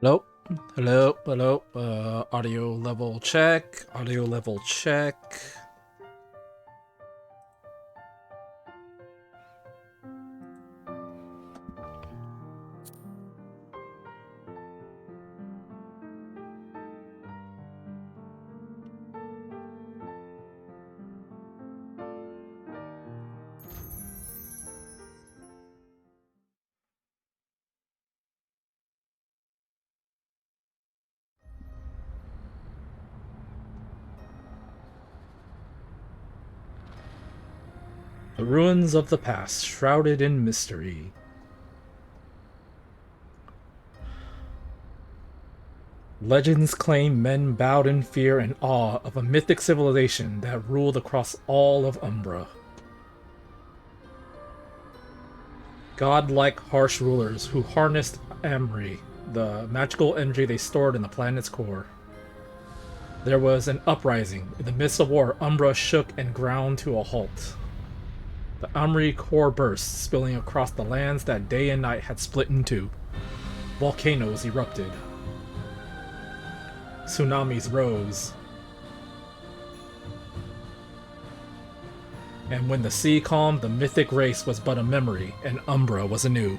Hello, hello. Audio level check. Audio level check. The ruins of the past, shrouded in mystery. Legends claim men bowed in fear and awe of a mythic civilization that ruled across all of Umbra. Godlike harsh rulers who harnessed Amri, the magical energy they stored in the planet's core. There was an uprising. In the midst of war, Umbra shook and ground to a halt. The Amri core burst, spilling across the lands that day and night had split in two. Volcanoes erupted. Tsunamis rose. And when the sea calmed, the mythic race was but a memory, and Umbra was anew.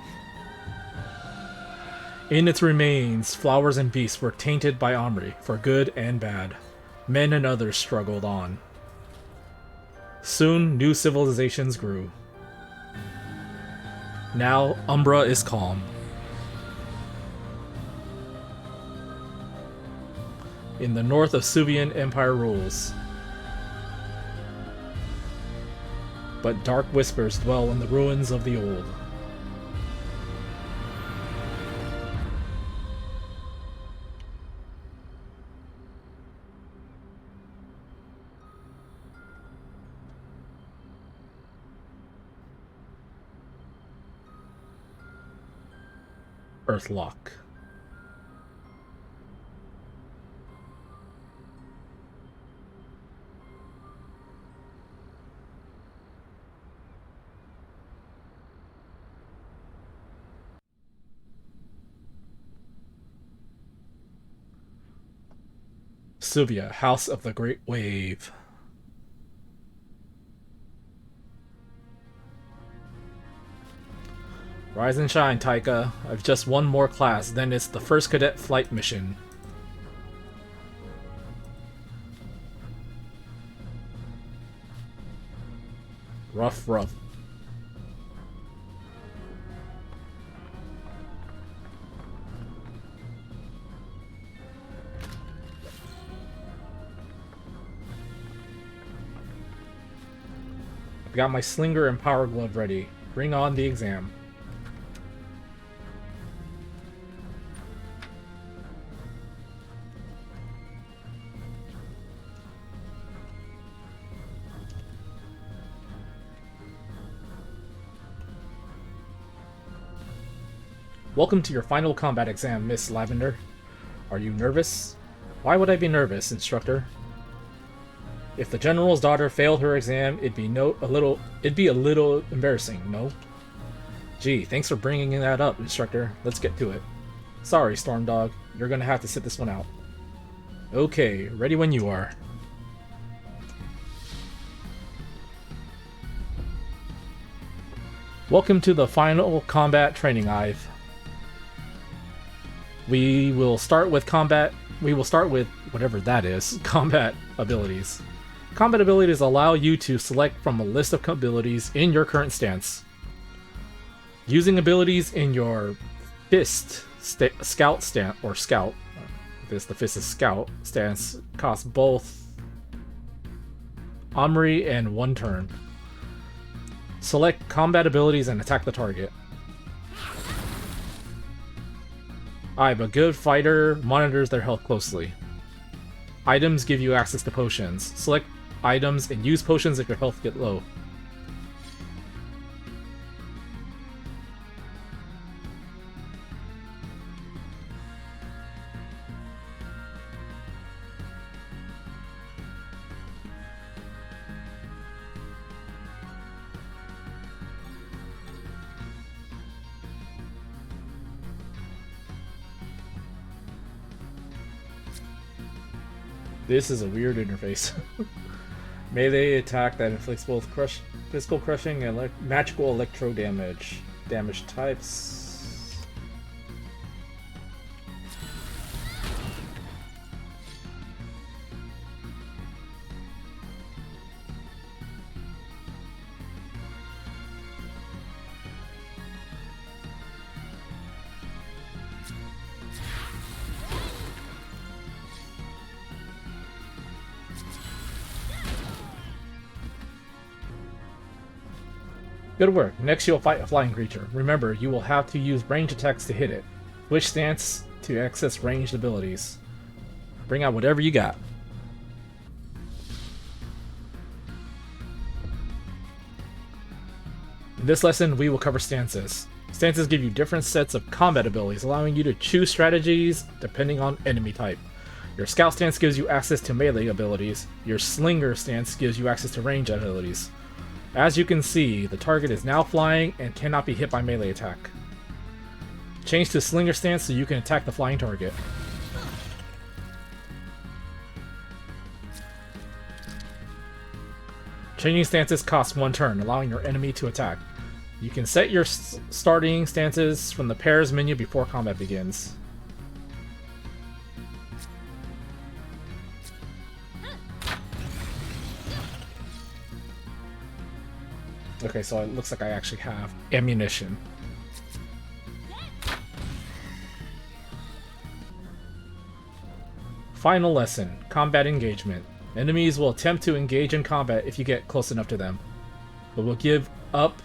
In its remains, flowers and beasts were tainted by Amri, for good and bad. Men and others struggled on. Soon, new civilizations grew. Now, Umbra is calm. In the north, a Suvian Empire rules. But dark whispers dwell in the ruins of the old. Earthlock. Suvia, House of the Great Wave. Rise and shine, Taika. I've just one more class, then it's the first cadet flight mission. Rough. I've got my slinger and power glove ready. Bring on the exam. Welcome to your final combat exam, Miss Lavender. Are you nervous? Why would I be nervous, instructor? If the general's daughter failed her exam, it'd be a little embarrassing, no? Gee, thanks for bringing that up, instructor. Let's get to it. Sorry, Stormdog. You're gonna have to sit this one out. Okay, ready when you are. Welcome to the final combat training, Ive. We will start with whatever that is, combat abilities. Combat abilities allow you to select from a list of abilities in your current stance. Using abilities in your scout stance, the fist is scout stance, costs both Omri and 1 turn. Select combat abilities and attack the target. A good fighter monitors their health closely. Items give you access to potions. Select items and use potions if your health gets low. This is a weird interface. Melee attack that inflicts both physical crushing and magical electro damage. Damage types. Good work. Next you'll fight a flying creature. Remember, you will have to use range attacks to hit it. Switch stance to access ranged abilities. Bring out whatever you got. In this lesson, we will cover stances. Stances give you different sets of combat abilities, allowing you to choose strategies depending on enemy type. Your scout stance gives you access to melee abilities. Your slinger stance gives you access to range abilities. As you can see, the target is now flying and cannot be hit by melee attack. Change to slinger stance so you can attack the flying target. Changing stances costs 1 turn, allowing your enemy to attack. You can set your starting stances from the pairs menu before combat begins. Okay, so it looks like I actually have ammunition. Final lesson, combat engagement. Enemies will attempt to engage in combat if you get close enough to them, but will give up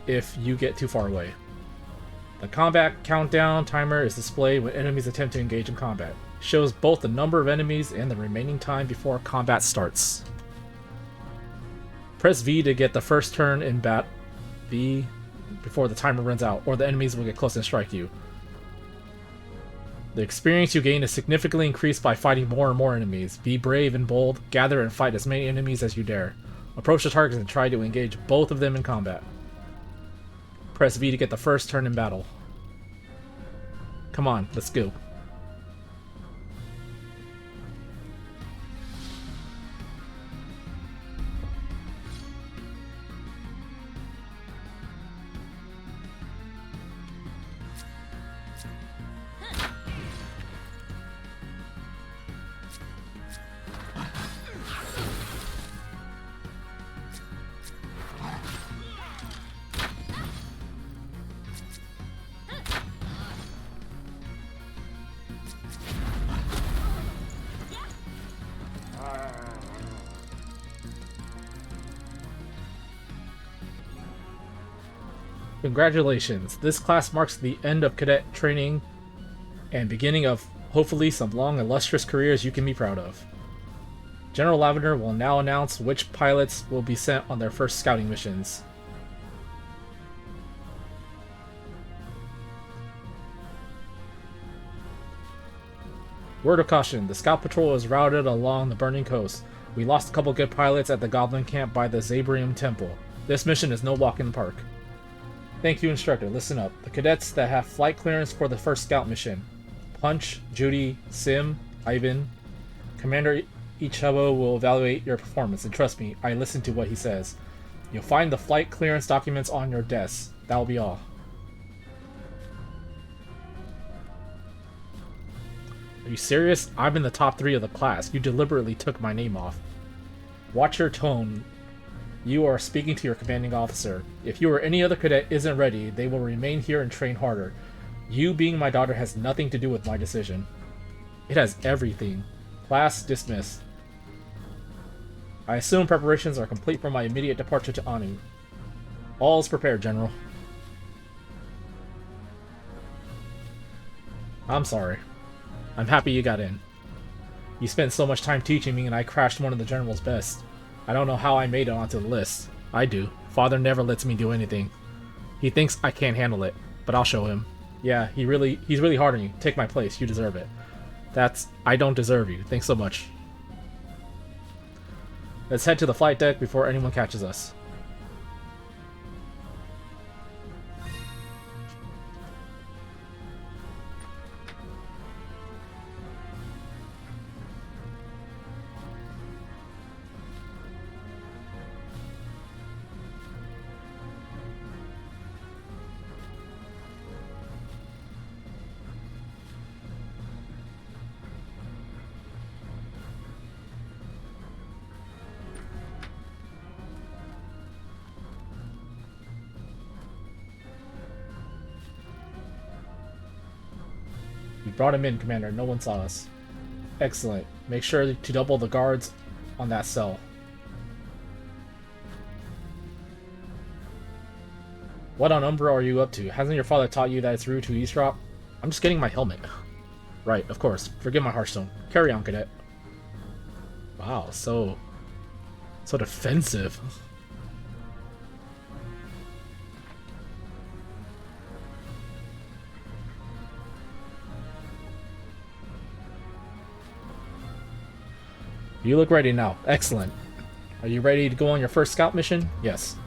if you get too far away. The combat countdown timer is displayed when enemies attempt to engage in combat. It shows both the number of enemies and the remaining time before combat starts. Press V to get the first turn in V before the timer runs out, or the enemies will get close and strike you. The experience you gain is significantly increased by fighting more and more enemies. Be brave and bold, gather and fight as many enemies as you dare. Approach the targets and try to engage both of them in combat. Press V to get the first turn in battle. Come on, let's go. Congratulations, this class marks the end of cadet training and beginning of, hopefully, some long illustrious careers you can be proud of. General Lavender will now announce which pilots will be sent on their first scouting missions. Word of caution, the scout patrol is routed along the burning coast. We lost a couple good pilots at the Goblin camp by the Zabrium Temple. This mission is no walk in the park. Thank you, instructor. Listen up. The cadets that have flight clearance for the first scout mission. Punch, Judy, Sim, Ivan. Commander Ichabo will evaluate your performance, and trust me, I listen to what he says. You'll find the flight clearance documents on your desk. That will be all. Are you serious? I'm in the top 3 of the class. You deliberately took my name off. Watch your tone. You are speaking to your commanding officer. If you or any other cadet isn't ready, they will remain here and train harder. You being my daughter has nothing to do with my decision. It has everything. Class dismissed. I assume preparations are complete for my immediate departure to Anu. All is prepared, General. I'm sorry. I'm happy you got in. You spent so much time teaching me and I crashed one of the General's best. I don't know how I made it onto the list. I do. Father never lets me do anything. He thinks I can't handle it, but I'll show him. Yeah, he's really hard on you. Take my place. You deserve it. I don't deserve you. Thanks so much. Let's head to the flight deck before anyone catches us. brought him in, Commander. No one saw us. Excellent. Make sure to double the guards on that cell. What on Umbra are you up to? Hasn't your father taught you that it's rude to eavesdrop? I'm just getting my helmet. Right, of course. Forgive my hearthstone. Carry on, cadet. Wow, so defensive. You look ready now. Excellent. Are you ready to go on your first scout mission? Yes.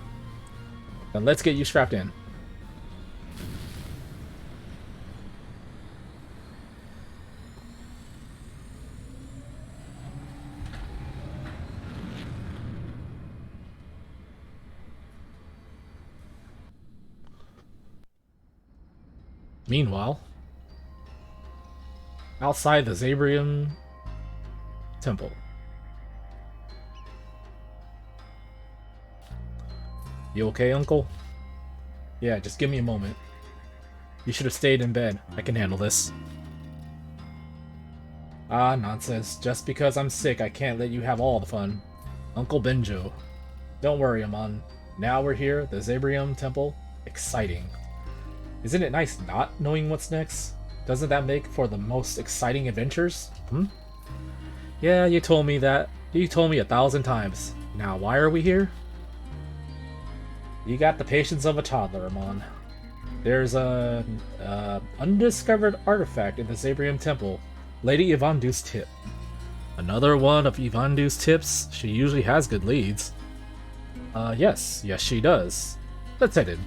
Then let's get you strapped in. Meanwhile, outside the Xabrium Temple. You okay, Uncle? Yeah, just give me a moment. You should have stayed in bed. I can handle this. Ah, nonsense. Just because I'm sick, I can't let you have all the fun. Uncle Benjo. Don't worry, Amon. Now we're here, the Xabrium Temple. Exciting. Isn't it nice not knowing what's next? Doesn't that make for the most exciting adventures? Yeah, you told me that. You told me 1,000 times. Now, why are we here? You got the patience of a toddler, Amon. There's a undiscovered artifact in the Xabrium Temple. Lady Yvandu's tip. Another one of Yvandu's tips? She usually has good leads. Yes she does. Let's head in.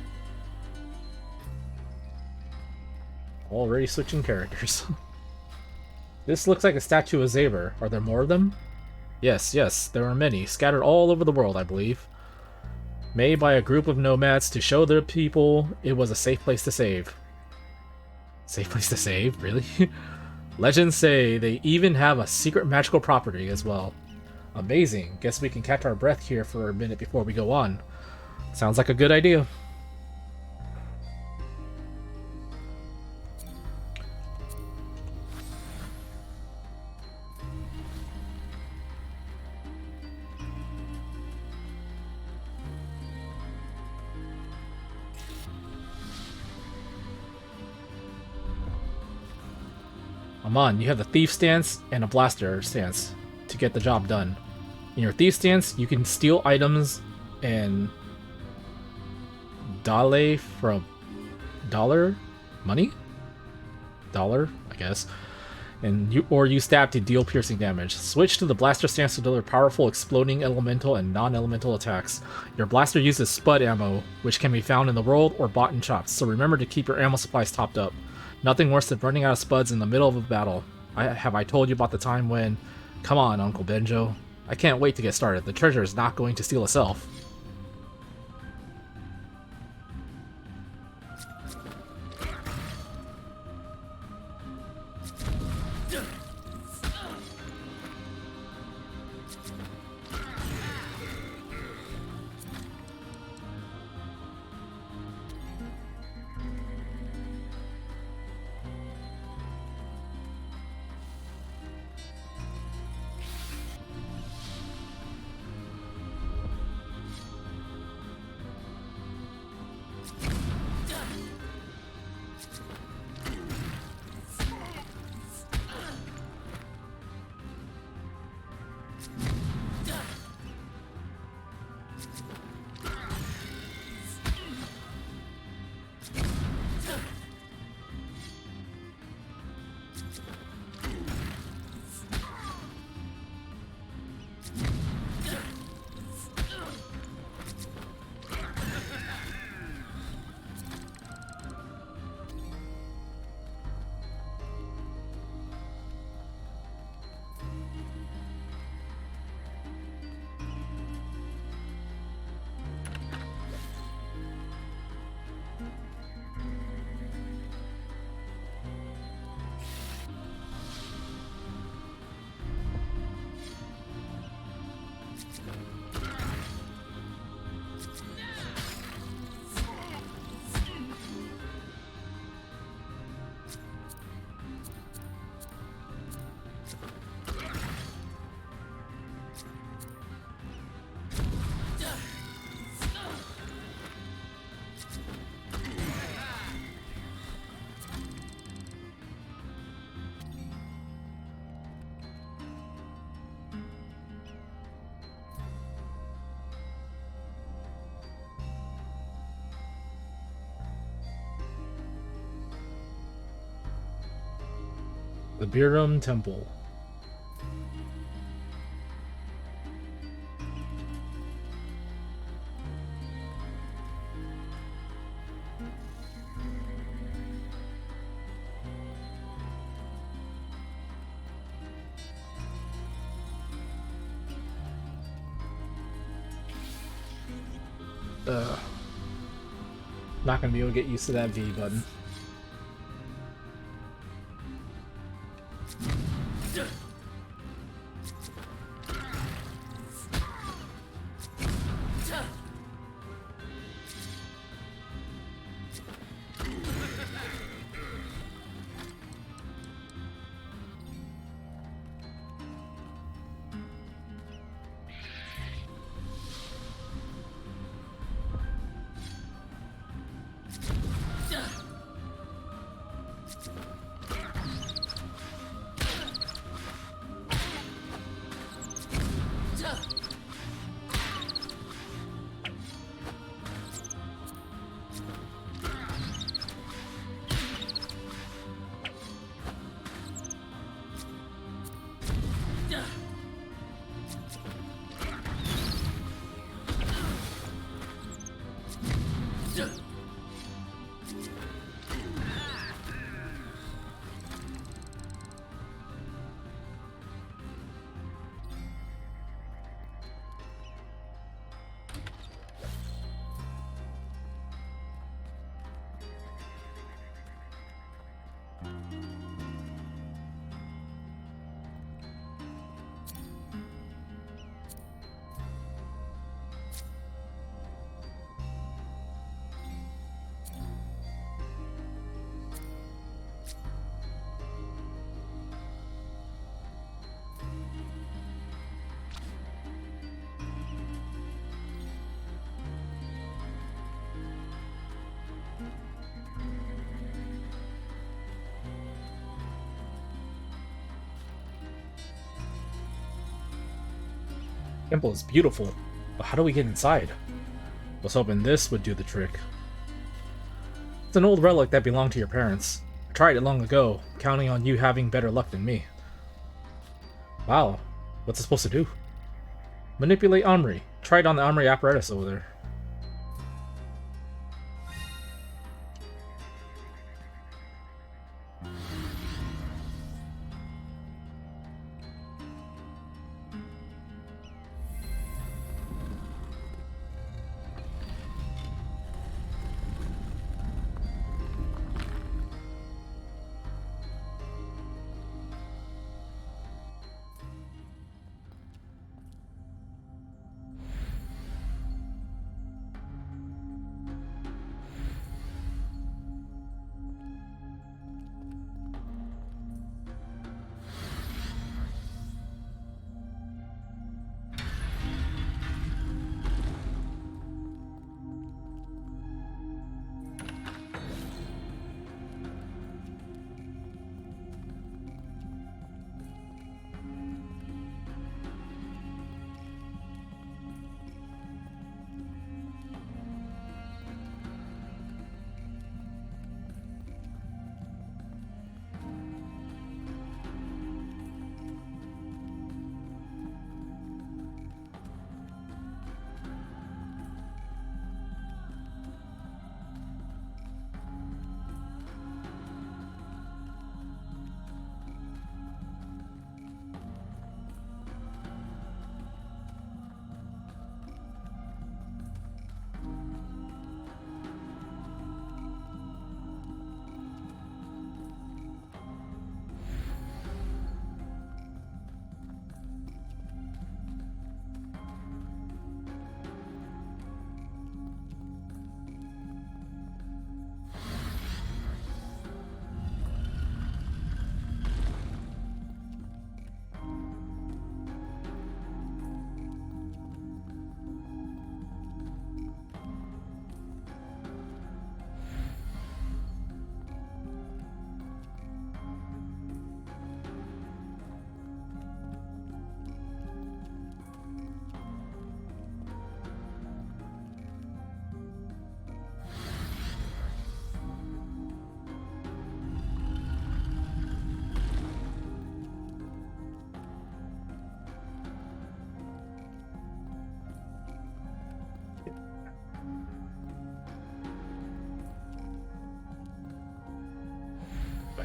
Already switching characters. This looks like a statue of Xaber. Are there more of them? Yes, there are many, scattered all over the world, I believe. Made by a group of nomads to show their people it was a safe place to save. Safe place to save? Really? Legends say they even have a secret magical property as well. Amazing. Guess we can catch our breath here for a minute before we go on. Sounds like a good idea. Amon, you have the thief stance and a blaster stance to get the job done. In your thief stance, you can steal items and dale from money, I guess, and you stab to deal piercing damage. Switch to the blaster stance to deliver powerful exploding elemental and non-elemental attacks. Your blaster uses spud ammo, which can be found in the world or bought in shops. So remember to keep your ammo supplies topped up. Nothing worse than running out of spuds in the middle of a battle. Have I told you about the time when... Come on, Uncle Benjo. I can't wait to get started. The treasure is not going to steal itself. The Biram Temple. Not gonna be able to get used to that V button. Temple is beautiful, but how do we get inside? Was hoping this would do the trick. It's an old relic that belonged to your parents. I tried it long ago, counting on you having better luck than me. Wow, what's it supposed to do? Manipulate Omri. Try it on the Omri apparatus over there.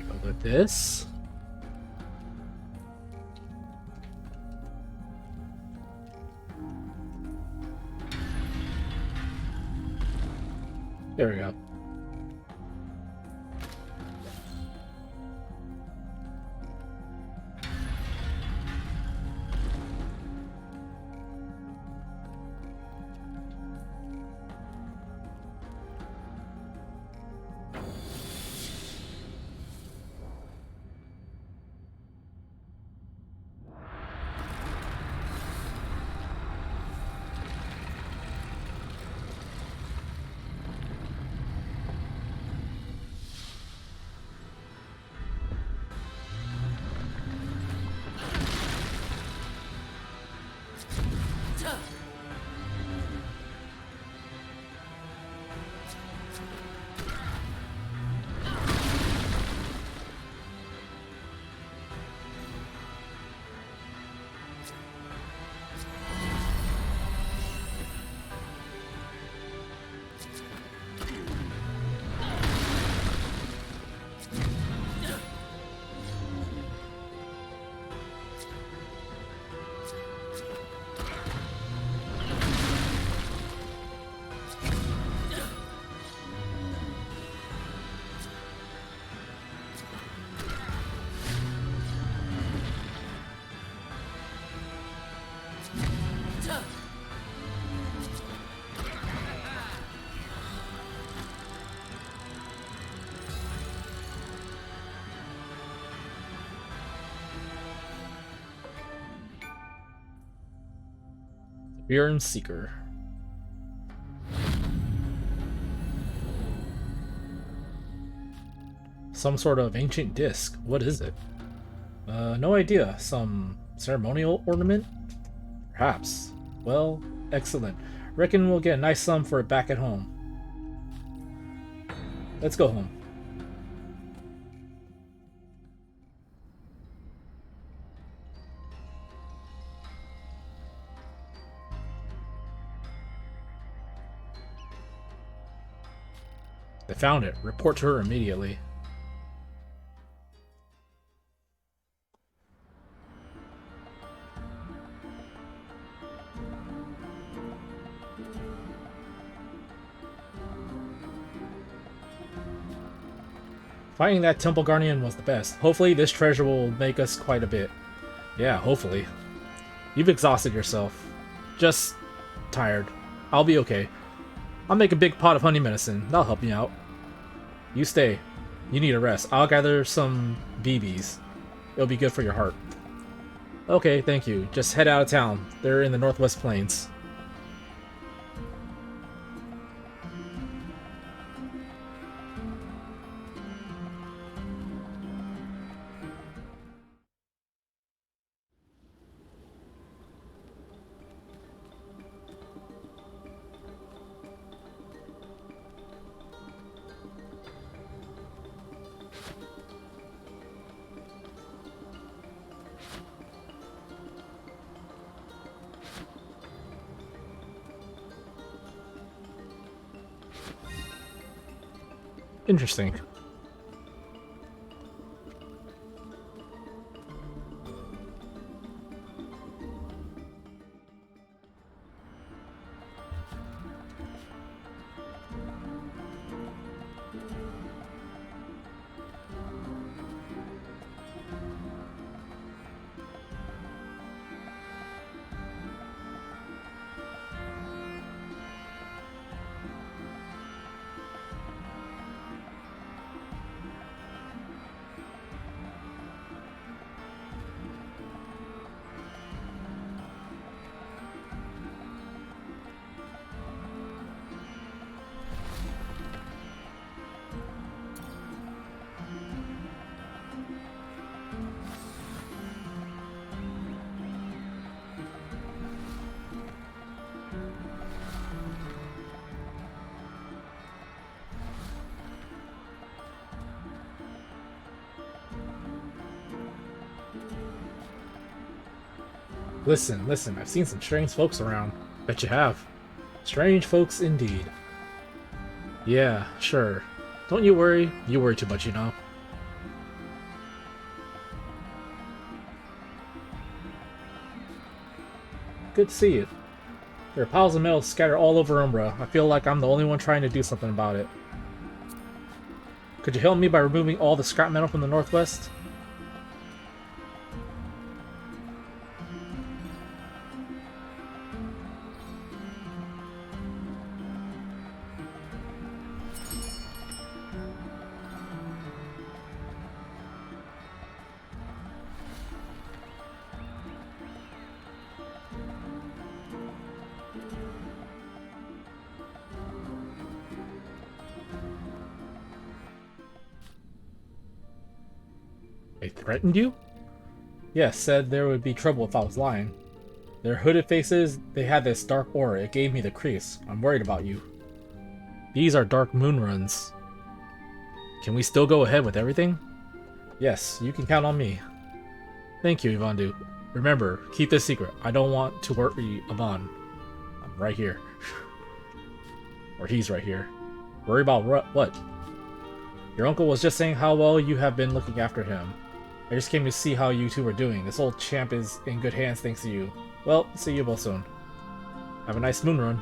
go with this. There we go. Bjorn Seeker. Some sort of ancient disc. What is it? No idea. Some ceremonial ornament? Perhaps. Well, excellent. Reckon we'll get a nice sum for it back at home. Let's go home. They found it. Report to her immediately. Fighting that Temple Guardian was the best. Hopefully this treasure will make us quite a bit. Yeah, hopefully. You've exhausted yourself. Just tired. I'll be okay. I'll make a big pot of honey medicine. That'll help me out. You stay. You need a rest. I'll gather some BBs. It'll be good for your heart. Okay, thank you. Just head out of town. They're in the Northwest Plains. Interesting. Listen, listen, I've seen some strange folks around. Bet you have. Strange folks indeed. Yeah, sure. Don't you worry. You worry too much, you know. Good to see you. There are piles of metal scattered all over Umbra. I feel like I'm the only one trying to do something about it. Could you help me by removing all the scrap metal from the northwest? They threatened you? Yes, said there would be trouble if I was lying. Their hooded faces, they had this dark aura. It gave me the creeps. I'm worried about you. These are dark moon runs. Can we still go ahead with everything? Yes, you can count on me. Thank you, Ivandu. Remember, keep this secret. I don't want to worry Ivan. I'm right here. Or he's right here. Worry about what? Your uncle was just saying how well you have been looking after him. I just came to see how you two are doing. This old champ is in good hands thanks to you. Well, see you both soon. Have a nice moon run.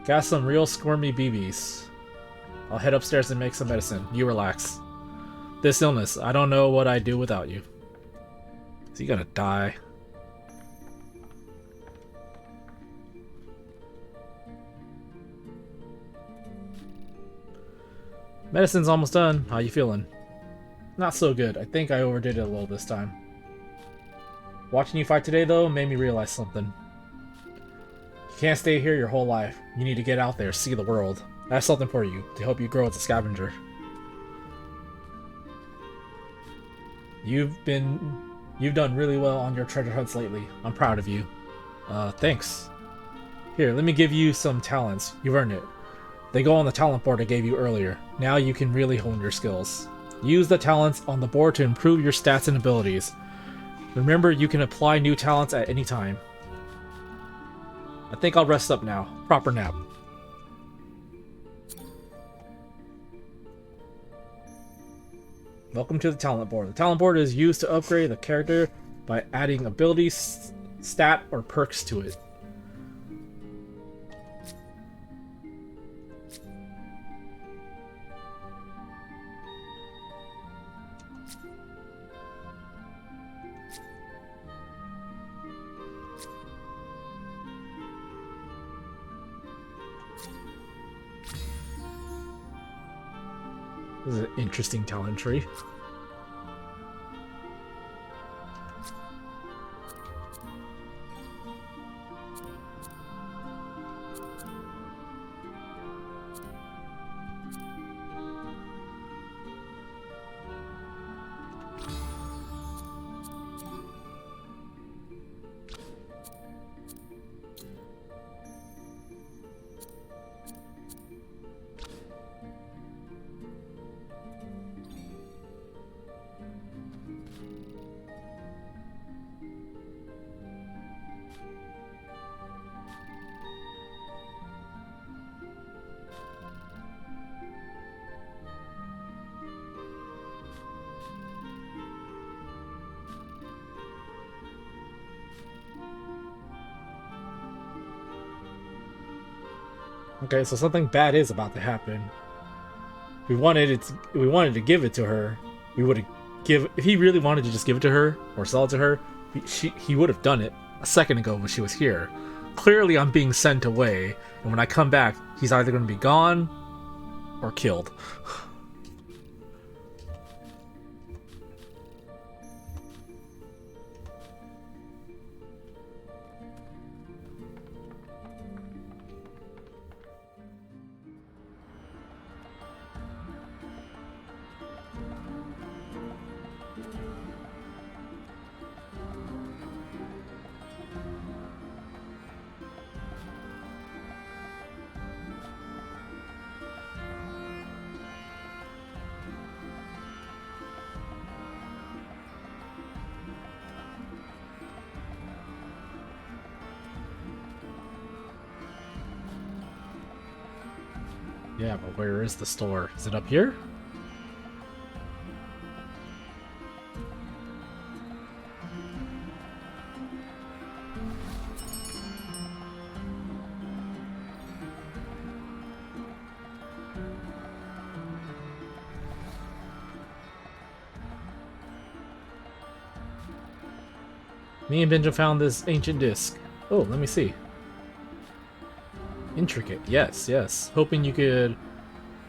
Got some real squirmy BBs. I'll head upstairs and make some medicine. You relax. This illness, I don't know what I'd do without you. Is he gonna die? Medicine's almost done. How you feeling? Not so good. I think I overdid it a little this time. Watching you fight today, though, made me realize something. You can't stay here your whole life. You need to get out there, see the world. I have something for you, to help you grow as a scavenger. You've done really well on your treasure hunts lately. I'm proud of you. Thanks. Here, let me give you some talents. You've earned it. They go on the talent board I gave you earlier. Now you can really hone your skills. Use the talents on the board to improve your stats and abilities. Remember, you can apply new talents at any time. I think I'll rest up now. Proper nap. Welcome to the talent board. The talent board is used to upgrade the character by adding abilities, stat, or perks to it. This is an interesting talent tree. Okay, so something bad is about to happen. We wanted to give it to her. We would have if he really wanted to just give it to her or sell it to her, he would have done it a second ago when she was here. Clearly, I'm being sent away, and when I come back, he's either going to be gone or killed. Yeah, but where is the store? Is it up here? Me and Benja found this ancient disc. Oh, let me see. Intricate. Yes, yes. Hoping you could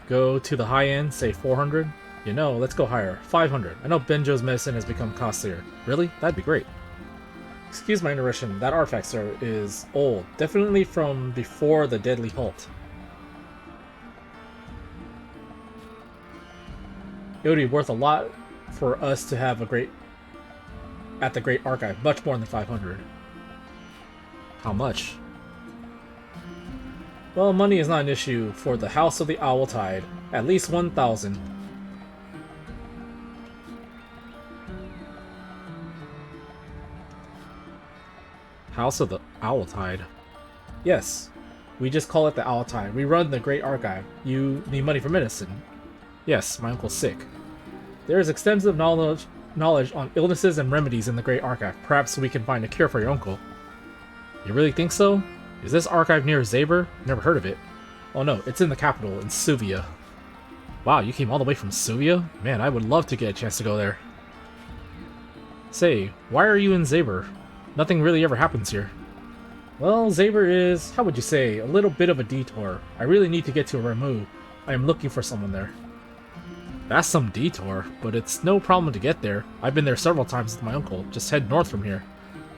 go to the high end, say 400. You know, let's go higher. 500. I know Benjo's medicine has become costlier. Really? That'd be great. Excuse my interruption. That artifact, sir, is old. Definitely from before the Deadly Halt. It would be worth a lot for us to have at the Great Archive. Much more than 500. How much? Well, money is not an issue for the House of the Owl Tide. At least 1,000. House of the Owl Tide. Yes, we just call it the Owl Tide. We run the Great Archive. You need money for medicine. Yes, my uncle's sick. There is extensive knowledge on illnesses and remedies in the Great Archive. Perhaps we can find a cure for your uncle. You really think so? Is this archive near Zaber? Never heard of it. Oh no, it's in the capital, in Suvia. Wow, you came all the way from Suvia? Man, I would love to get a chance to go there. Say, why are you in Zaber? Nothing really ever happens here. Well, Zaber is, how would you say, a little bit of a detour. I really need to get to Ramu. I am looking for someone there. That's some detour, but it's no problem to get there. I've been there several times with my uncle. Just head north from here.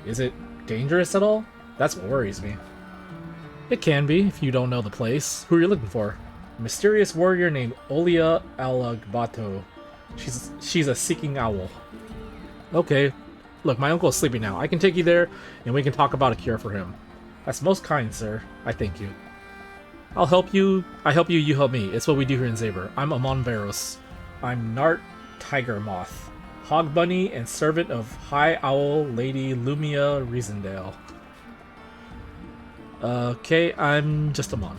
Is it dangerous at all? That's what worries me. It can be, if you don't know the place. Who are you looking for? A mysterious warrior named Olia Alagbato. She's a seeking owl. Okay. Look, my uncle is sleeping now. I can take you there, and we can talk about a cure for him. That's most kind, sir. I thank you. I'll help you. I help you, you help me. It's what we do here in Zaber. I'm Amon Barros. I'm Nart Tiger Moth, Hog Bunny and servant of High Owl Lady Lumia Riesendale. Okay, I'm just Amon.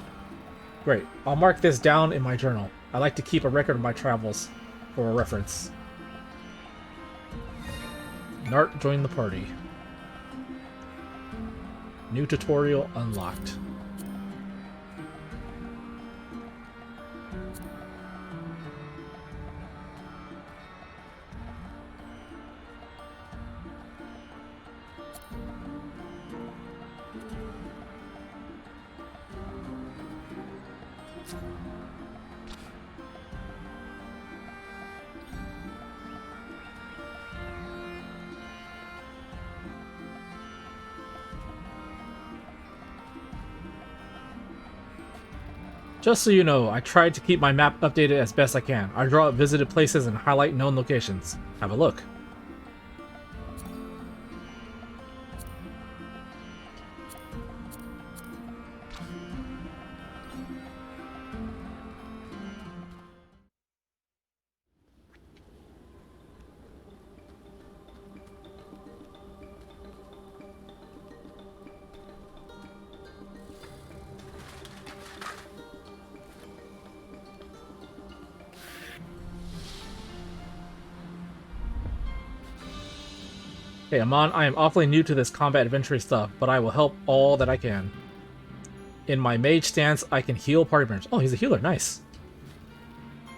Great. I'll mark this down in my journal. I like to keep a record of my travels for a reference. Nart joined the party. New tutorial unlocked. Just so you know, I tried to keep my map updated as best I can. I draw up visited places and highlight known locations. Have a look. Hey Amon, I am awfully new to this combat adventure stuff, but I will help all that I can. In my mage stance, I can heal party members. Oh, he's a healer, nice.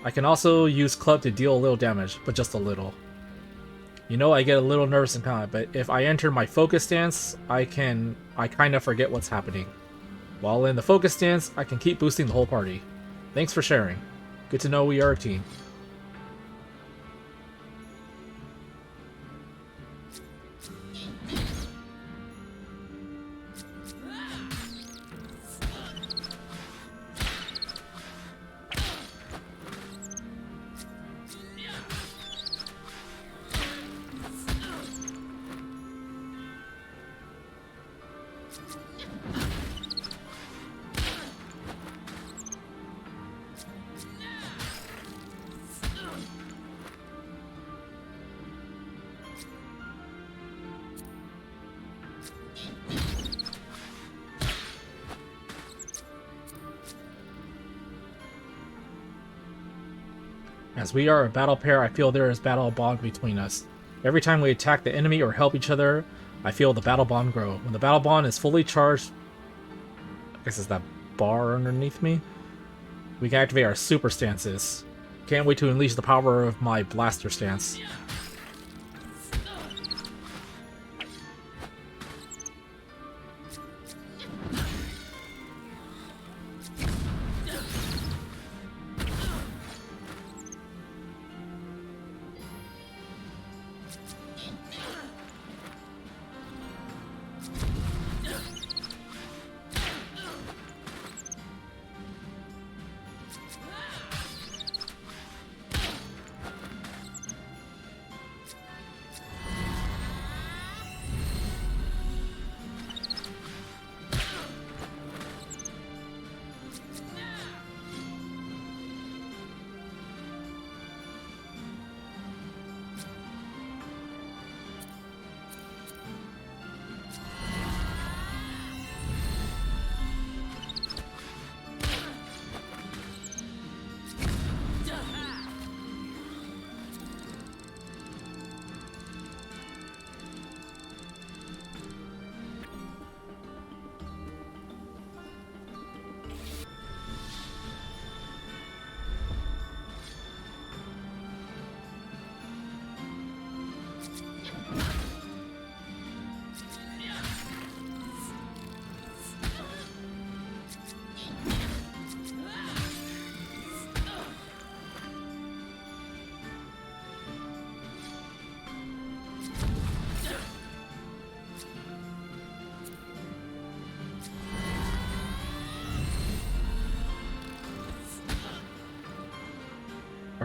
I can also use club to deal a little damage, but just a little. You know, I get a little nervous in combat, but if I enter my focus stance, I kind of forget what's happening. While in the focus stance, I can keep boosting the whole party. Thanks for sharing. Good to know we are a team. As we are a battle pair, I feel there is battle bond between us. Every time we attack the enemy or help each other, I feel the battle bond grow. When the battle bond is fully charged, I guess it's that bar underneath me, we can activate our super stances. Can't wait to unleash the power of my blaster stance.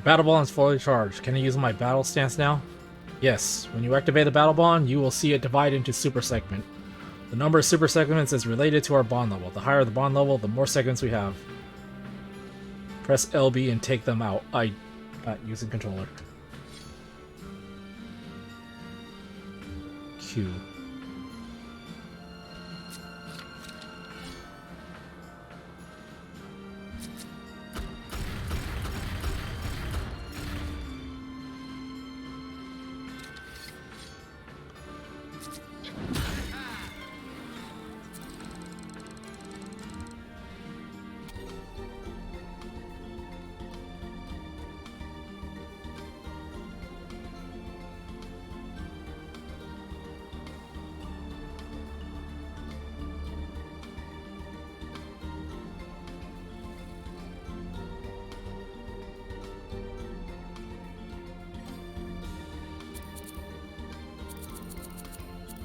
Our battle bond is fully charged. Can I use my battle stance now? Yes. When you activate the battle bond, you will see it divide into super segment. The number of super segments is related to our bond level. The higher the bond level, the more segments we have. Press LB and take them out. I not using controller. Q.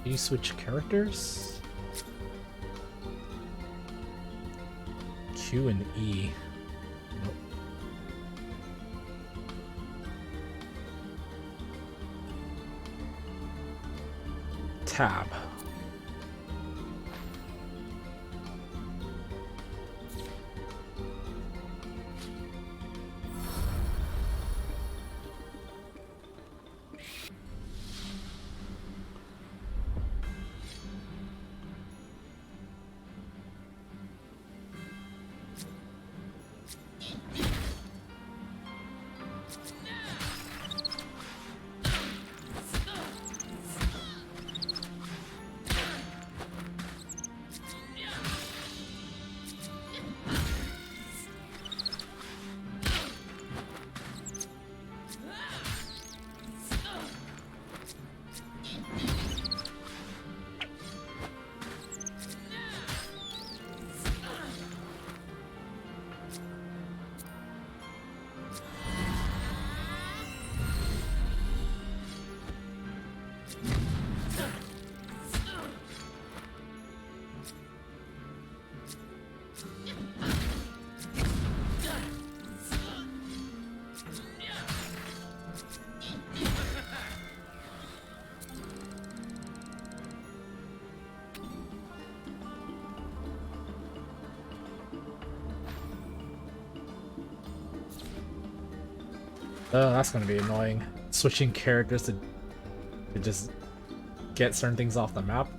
Can you switch characters? Q and E. Nope. Tab. Oh, that's gonna be annoying. Switching characters to just get certain things off the map.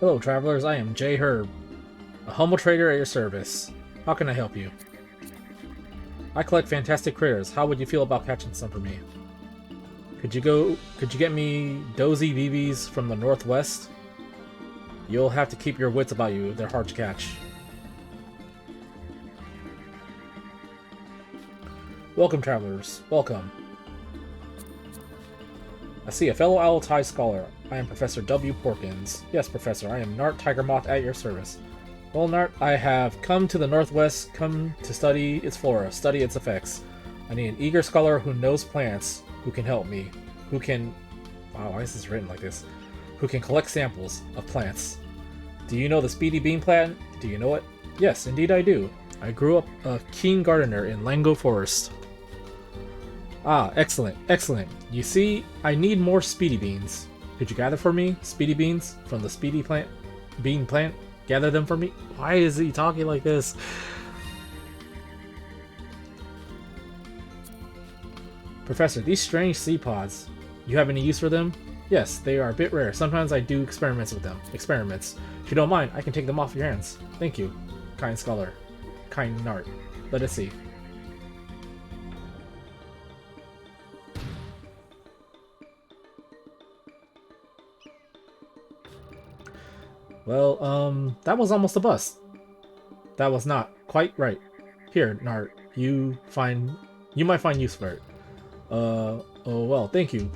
Hello, travelers. I am J. Herb, a humble trader at your service. How can I help you? I collect fantastic critters. How would you feel about catching some for me? Could you get me dozy BBs from the northwest? You'll have to keep your wits about you. They're hard to catch. Welcome, travelers. Welcome. I see a fellow Owl Tie scholar. I am Professor W. Porkins. Yes, Professor, I am Nart Tigermoth at your service. Well, Nart, I have come to the Northwest, come to study its flora, study its effects. I need an eager scholar who knows plants, who can help me, who can... Wow, why is this written like this? Who can collect samples of plants. Do you know the speedy bean plant? Do you know it? Yes, indeed I do. I grew up a keen gardener in Lango Forest. Ah, excellent, excellent. You see, I need more speedy beans. Could you gather for me speedy beans from the speedy bean plant? Gather them for me? Why is he talking like this? Professor, these strange sea pods, you have any use for them? Yes, they are a bit rare. Sometimes I do experiments with them. Experiments. If you don't mind, I can take them off your hands. Thank you, kind scholar. Kind Nart. Let us see. Well, that was almost a bust. That was not quite right. Here, Nart, you might find use for it. Oh well, thank you.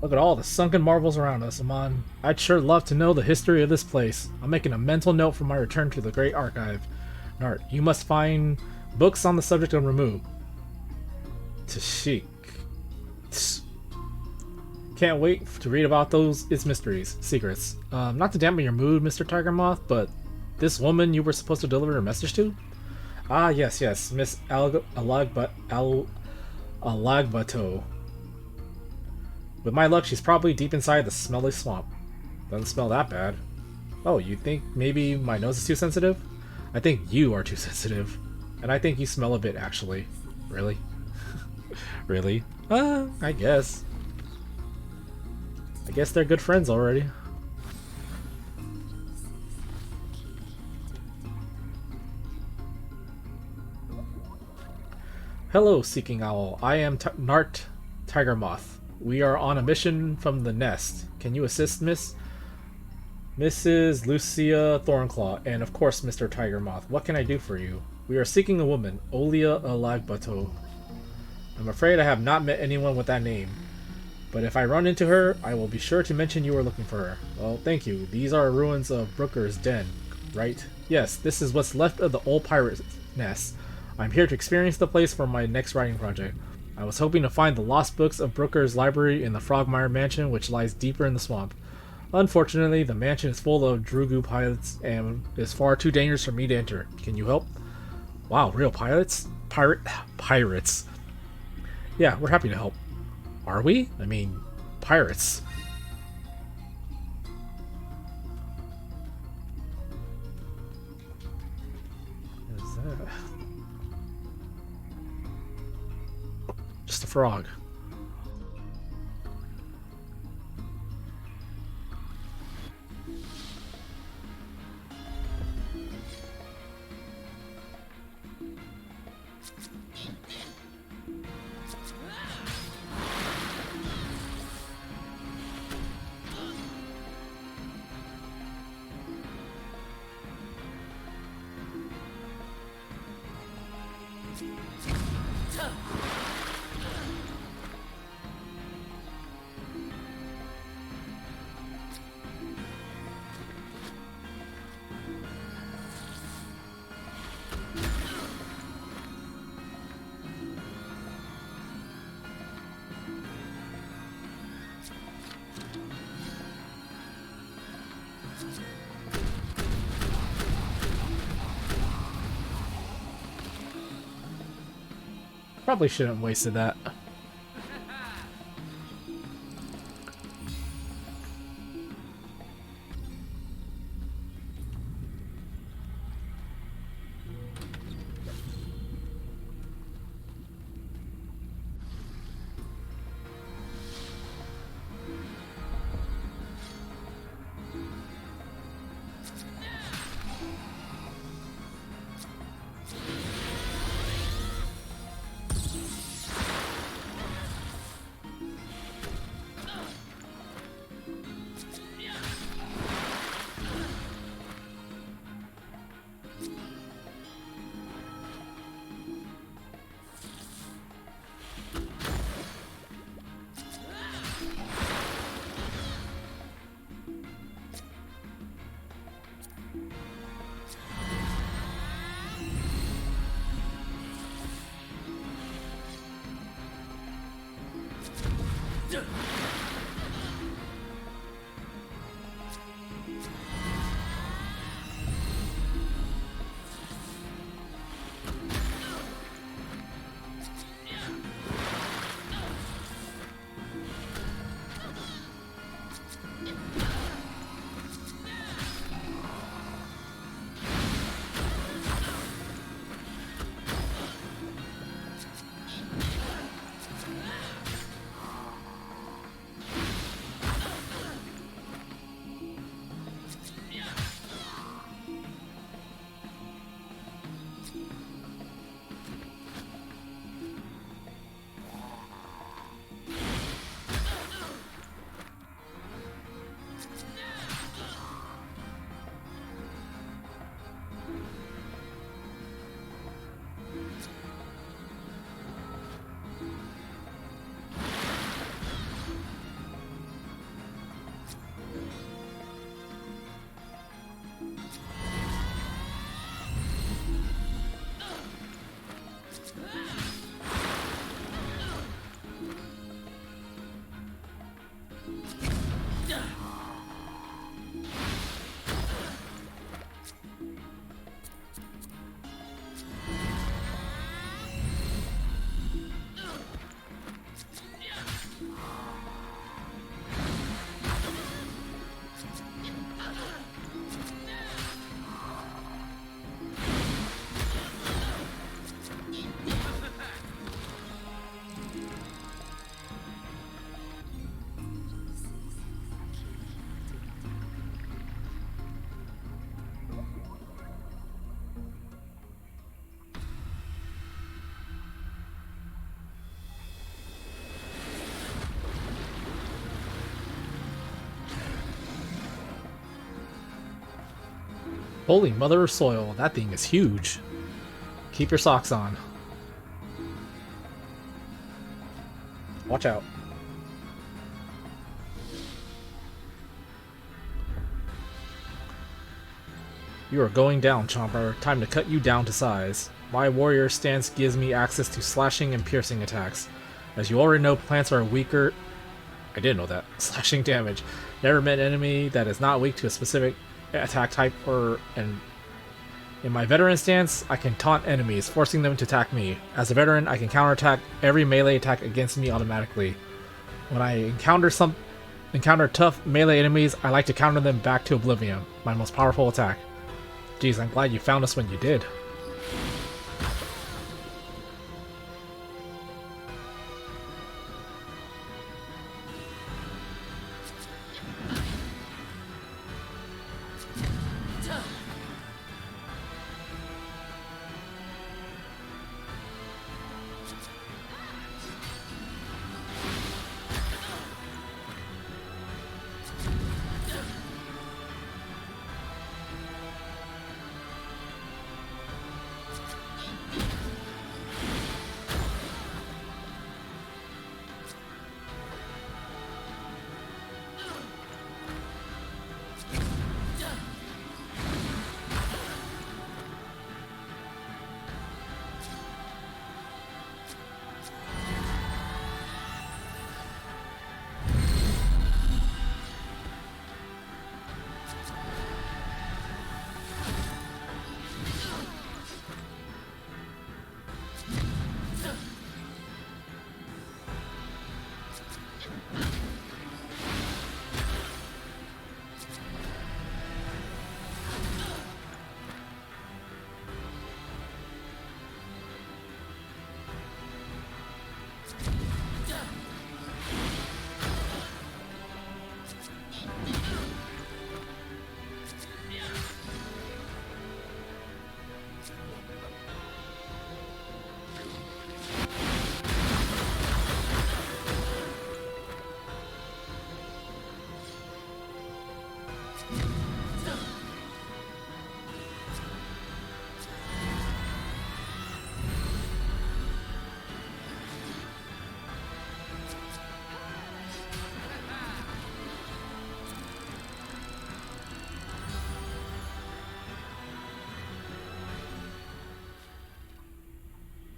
Look at all the sunken marvels around us, Amon. I'd sure love to know the history of this place. I'm making a mental note for my return to the Great Archive. Nart, you must find books on the subject of Ramu. Tashik. Can't wait to read about its mysteries, secrets. Not to dampen your mood, Mr. Tiger Moth, but this woman you were supposed to deliver a message to? Ah, yes, Miss Alagbato. With my luck, she's probably deep inside the smelly swamp. Doesn't smell that bad. Oh, you think maybe my nose is too sensitive? I think you are too sensitive. And I think you smell a bit, actually. Really? Really? I guess. I guess they're good friends already. Hello, Seeking Owl. I am Nart Tiger Moth. We are on a mission from the nest. Can you assist, Mrs. Lucia Thornclaw, and of course, Mr. Tiger Moth? What can I do for you? We are seeking a woman, Olia Alagbato. I'm afraid I have not met anyone with that name, but if I run into her, I will be sure to mention you are looking for her. Well, thank you. These are ruins of Brooker's den, right? Yes, this is what's left of the old pirate nest. I'm here to experience the place for my next writing project. I was hoping to find the lost books of Brooker's library in the Frogmire Mansion, which lies deeper in the swamp. Unfortunately, the mansion is full of Drugu pilots and is far too dangerous for me to enter. Can you help? Wow, real pilots? Pirates. Yeah, we're happy to help. Are we? I mean, pirates. What is that? Just a frog. Probably shouldn't have wasted that. Holy mother of soil, that thing is huge. Keep your socks on. Watch out. You are going down, Chomper. Time to cut you down to size. My warrior stance gives me access to slashing and piercing attacks. As you already know, plants are weaker. I didn't know that. Slashing damage. Never met an enemy that is not weak to a specific attack type and in my veteran stance, I can taunt enemies, forcing them to attack me. As a veteran, I can counterattack every melee attack against me automatically. When I encounter tough melee enemies, I like to counter them back to oblivion, my most powerful attack. Geez, I'm glad you found us when you did.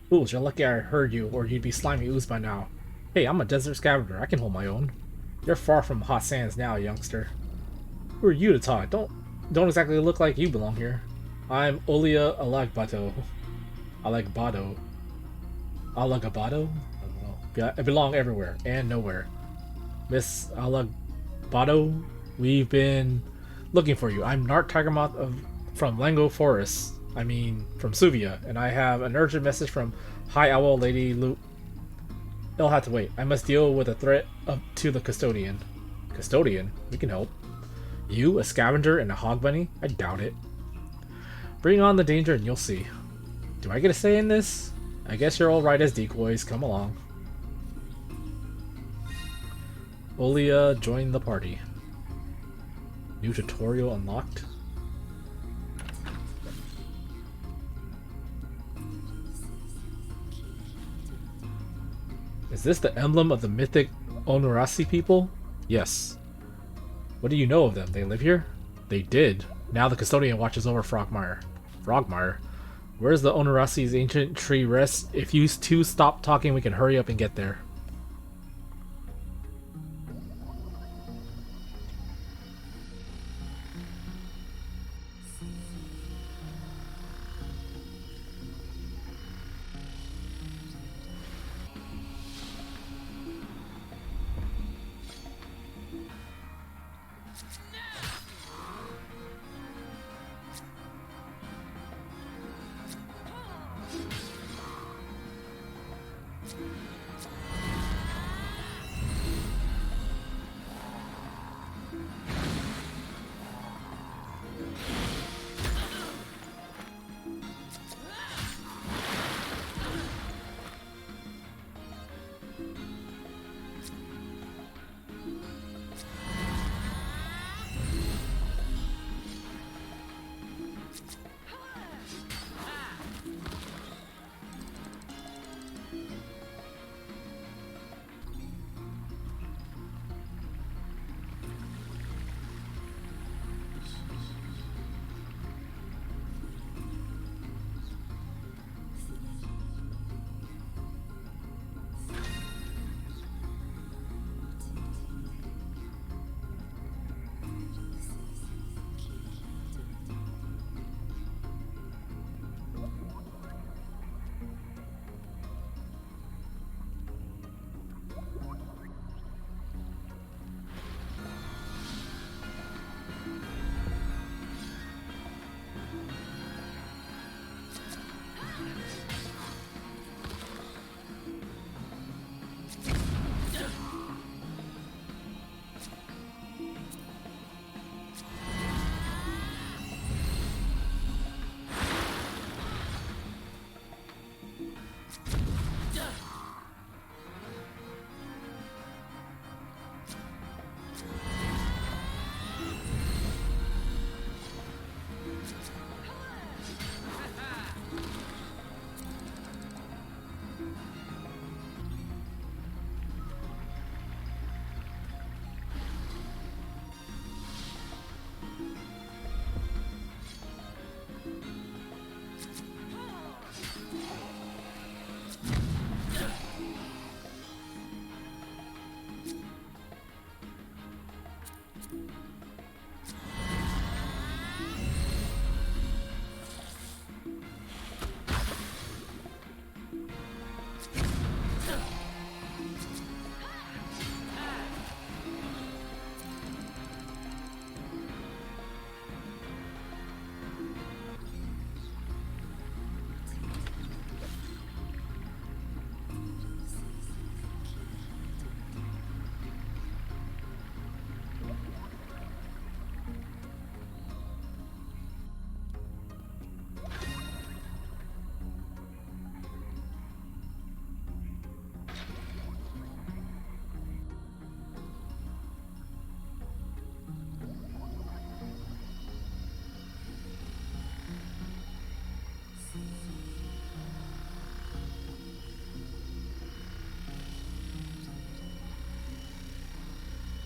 Fools, you're lucky I heard you, or you'd be slimy ooze by now. Hey, I'm a desert scavenger. I can hold my own. You're far from hot sands now, youngster. Who are you to talk? Don't exactly look like you belong here. I'm Olia Alagbato. Alagbato. Alagbato? Yeah, I belong everywhere and nowhere. Miss Alagbato, we've been looking for you. I'm Nart Tigermoth from Lango Forest. I mean, from Suvia, and I have an urgent message from High Owl Lady Lu. They'll have to wait. I must deal with a threat up to the custodian. Custodian? We can help. You, a scavenger and a hog bunny? I doubt it. Bring on the danger and you'll see. Do I get a say in this? I guess you're alright as decoys. Come along. Olia joined the party. New tutorial unlocked. Is this the emblem of the mythic Onorasi people? Yes. What do you know of them? They live here? They did. Now the custodian watches over Frogmire. Frogmire? Where's the Onorasi's ancient tree rest? If you two stop talking, we can hurry up and get there.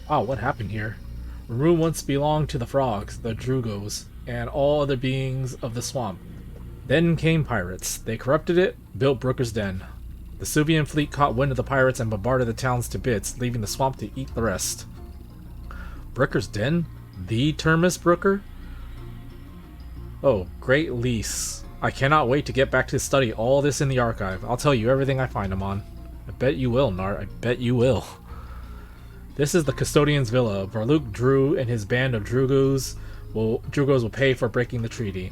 Wow, what happened here? The room once belonged to the frogs, the Drugos, and all other beings of the swamp. Then came pirates. They corrupted it, built Brooker's Den. The Subian fleet caught wind of the pirates and bombarded the towns to bits, leaving the swamp to eat the rest. Brooker's Den? The Termus Brooker? Oh, great lease. I cannot wait to get back to study all this in the archive. I'll tell you everything I find him on. I bet you will, Nart. I bet you will. This is the Custodian's Villa. Varluk Drew and his band of Drugos will pay for breaking the treaty.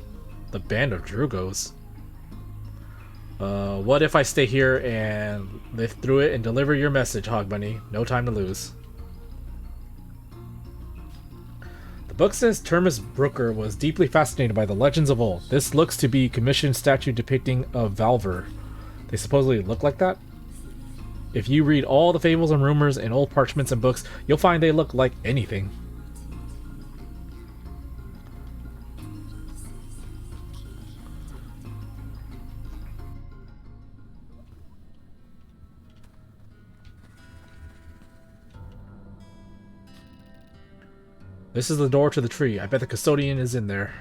The band of Drugos? What if I stay here and live through it and deliver your message, Hog Bunny? No time to lose. The book says Termus Brooker was deeply fascinated by the legends of old. This looks to be a commissioned statue depicting a Valver. They supposedly look like that? If you read all the fables and rumors in old parchments and books, you'll find they look like anything. This is the door to the tree. I bet the custodian is in there.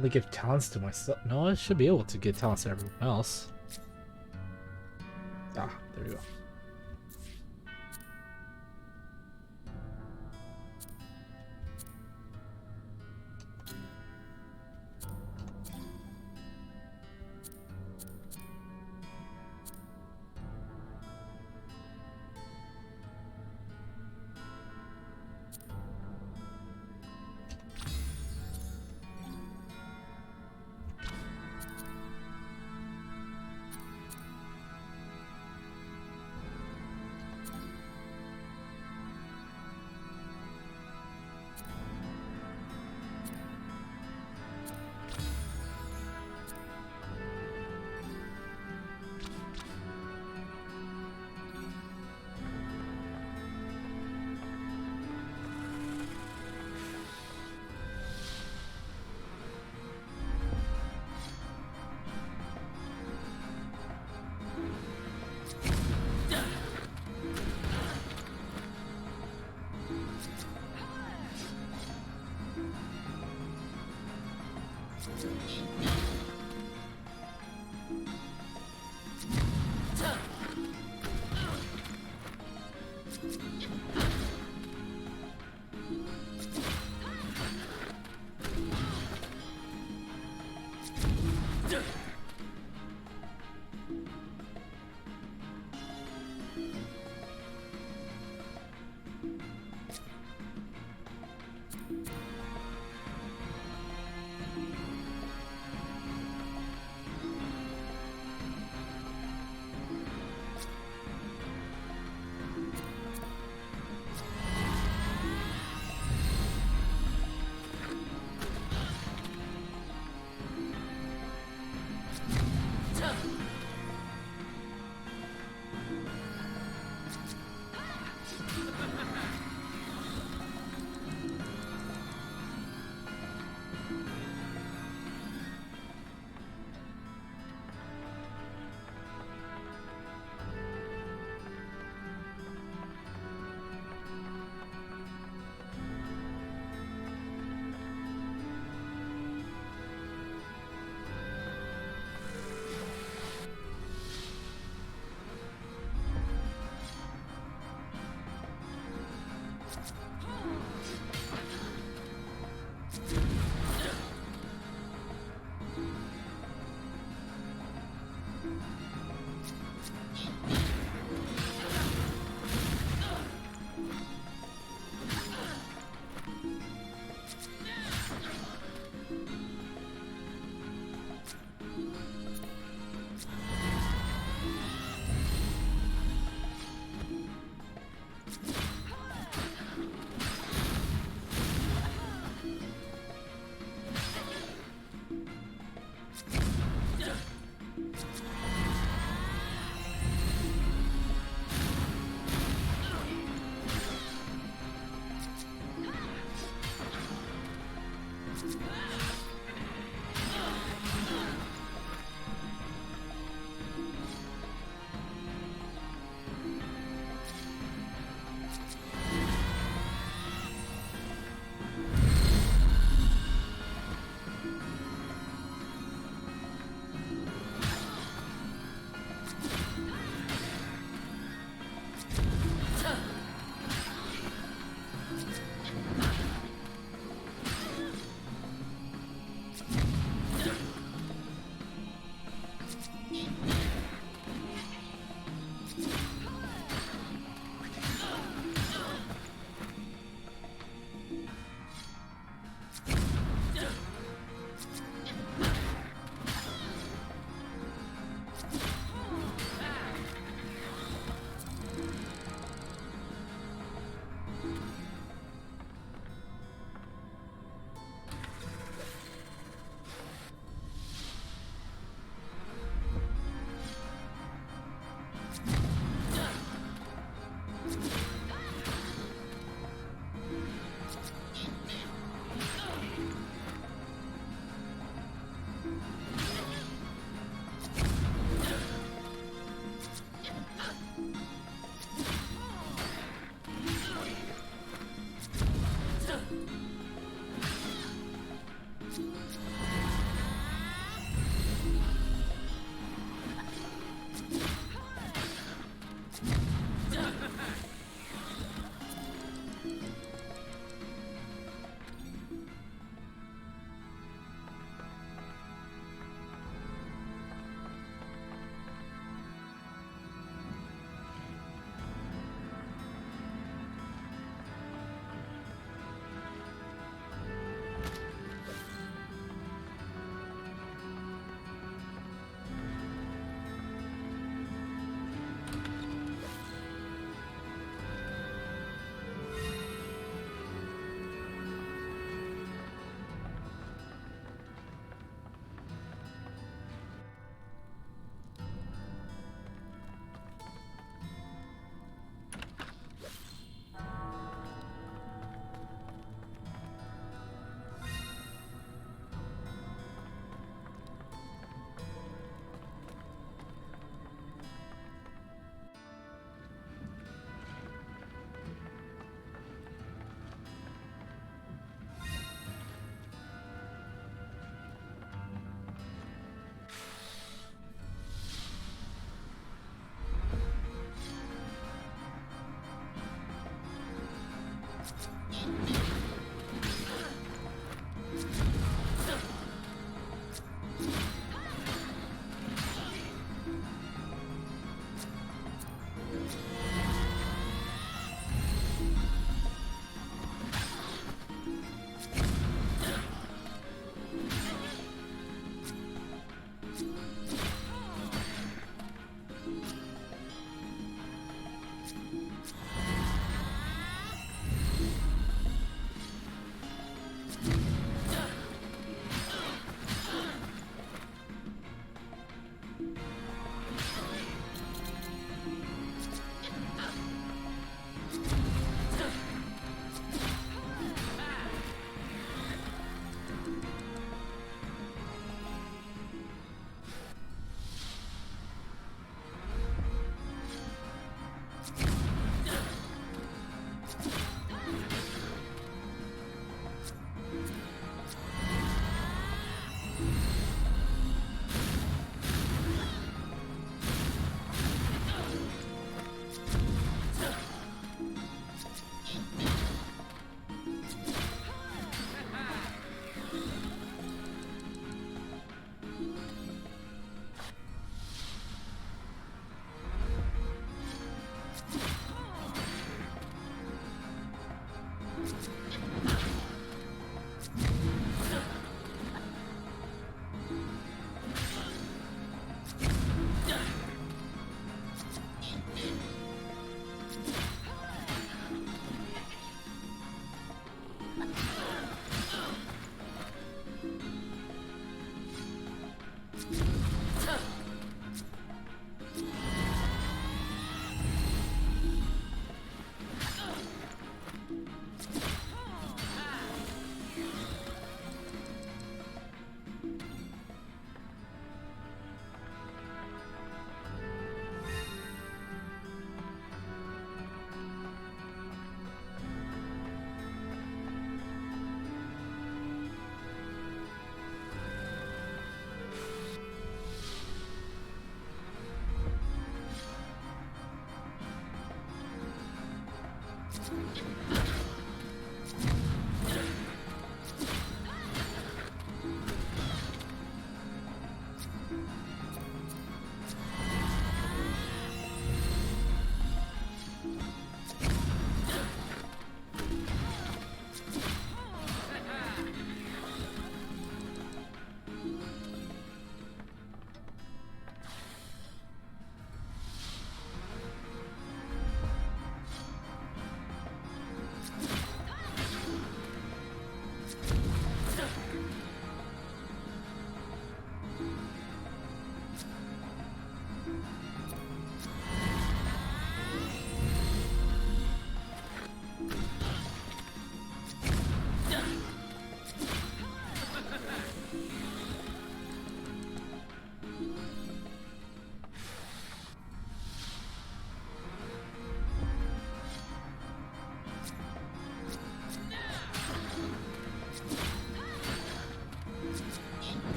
Only give talents to myself. No, I should be able to get talents to everyone else. Ah, there we go.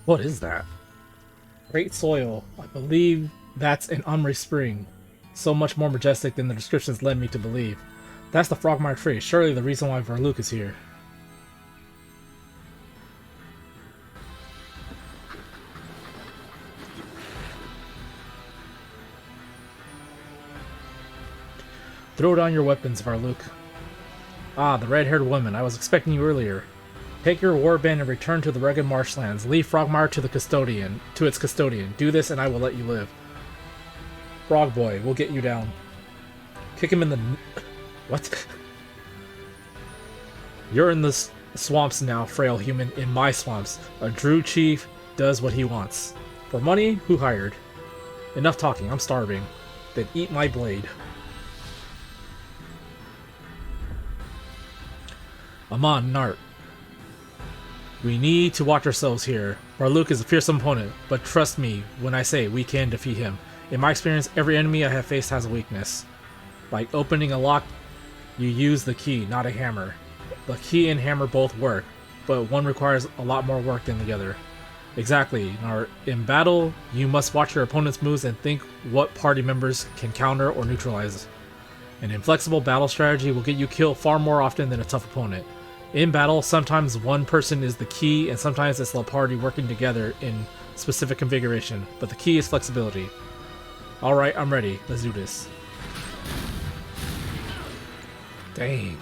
What is that? Great soil. I believe that's an Omri spring. So much more majestic than the descriptions led me to believe. That's the Frogmire tree. Surely the reason why Verluke is here. Throw down your weapons, Varluk. Ah, the red-haired woman. I was expecting you earlier. Take your warband and return to the rugged marshlands. Leave Frogmire to its custodian. Do this and I will let you live. Frog boy, we'll get you down. Kick him in the... What? You're in the swamps now, frail human. In my swamps. A Druid chief does what he wants. For money, who hired? Enough talking, I'm starving. Then eat my blade. Amon, Nart. We need to watch ourselves here. Varluk is a fearsome opponent, but trust me when I say we can defeat him. In my experience, every enemy I have faced has a weakness. Like opening a lock, you use the key, not a hammer. The key and hammer both work, but one requires a lot more work than the other. Exactly. In battle, you must watch your opponent's moves and think what party members can counter or neutralize. An inflexible battle strategy will get you killed far more often than a tough opponent. In battle, sometimes one person is the key, and sometimes it's the party working together in specific configuration, but the key is flexibility. Alright, I'm ready. Let's do this. Dang.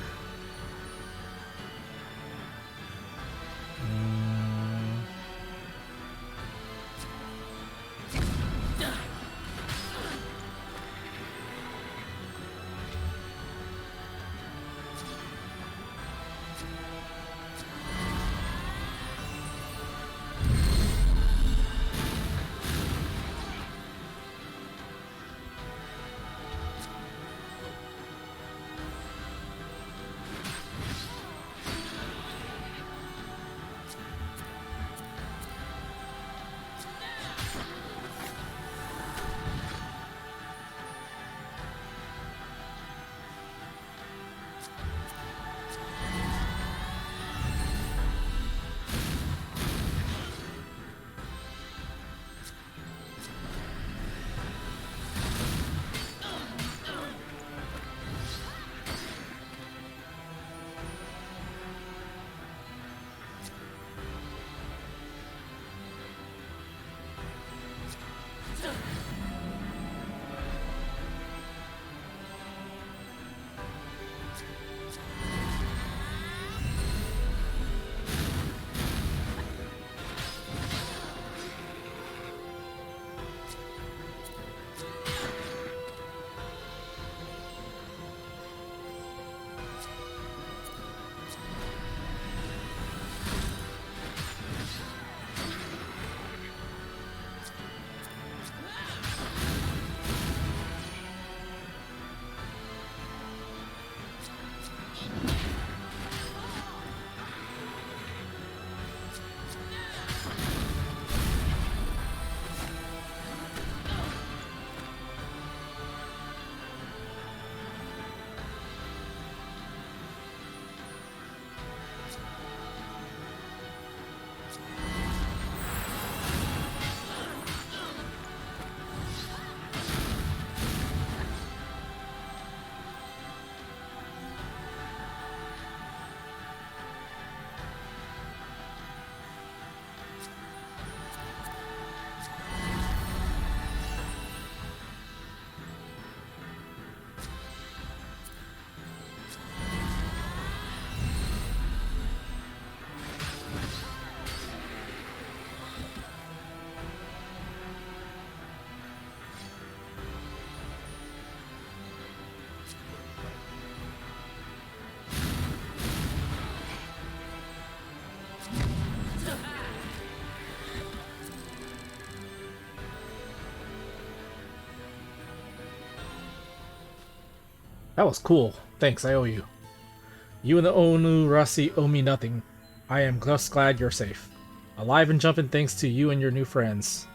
That was cool. Thanks, I owe you. You and the Onu Rasi owe me nothing. I am just glad you're safe. Alive and jumping thanks to you and your new friends.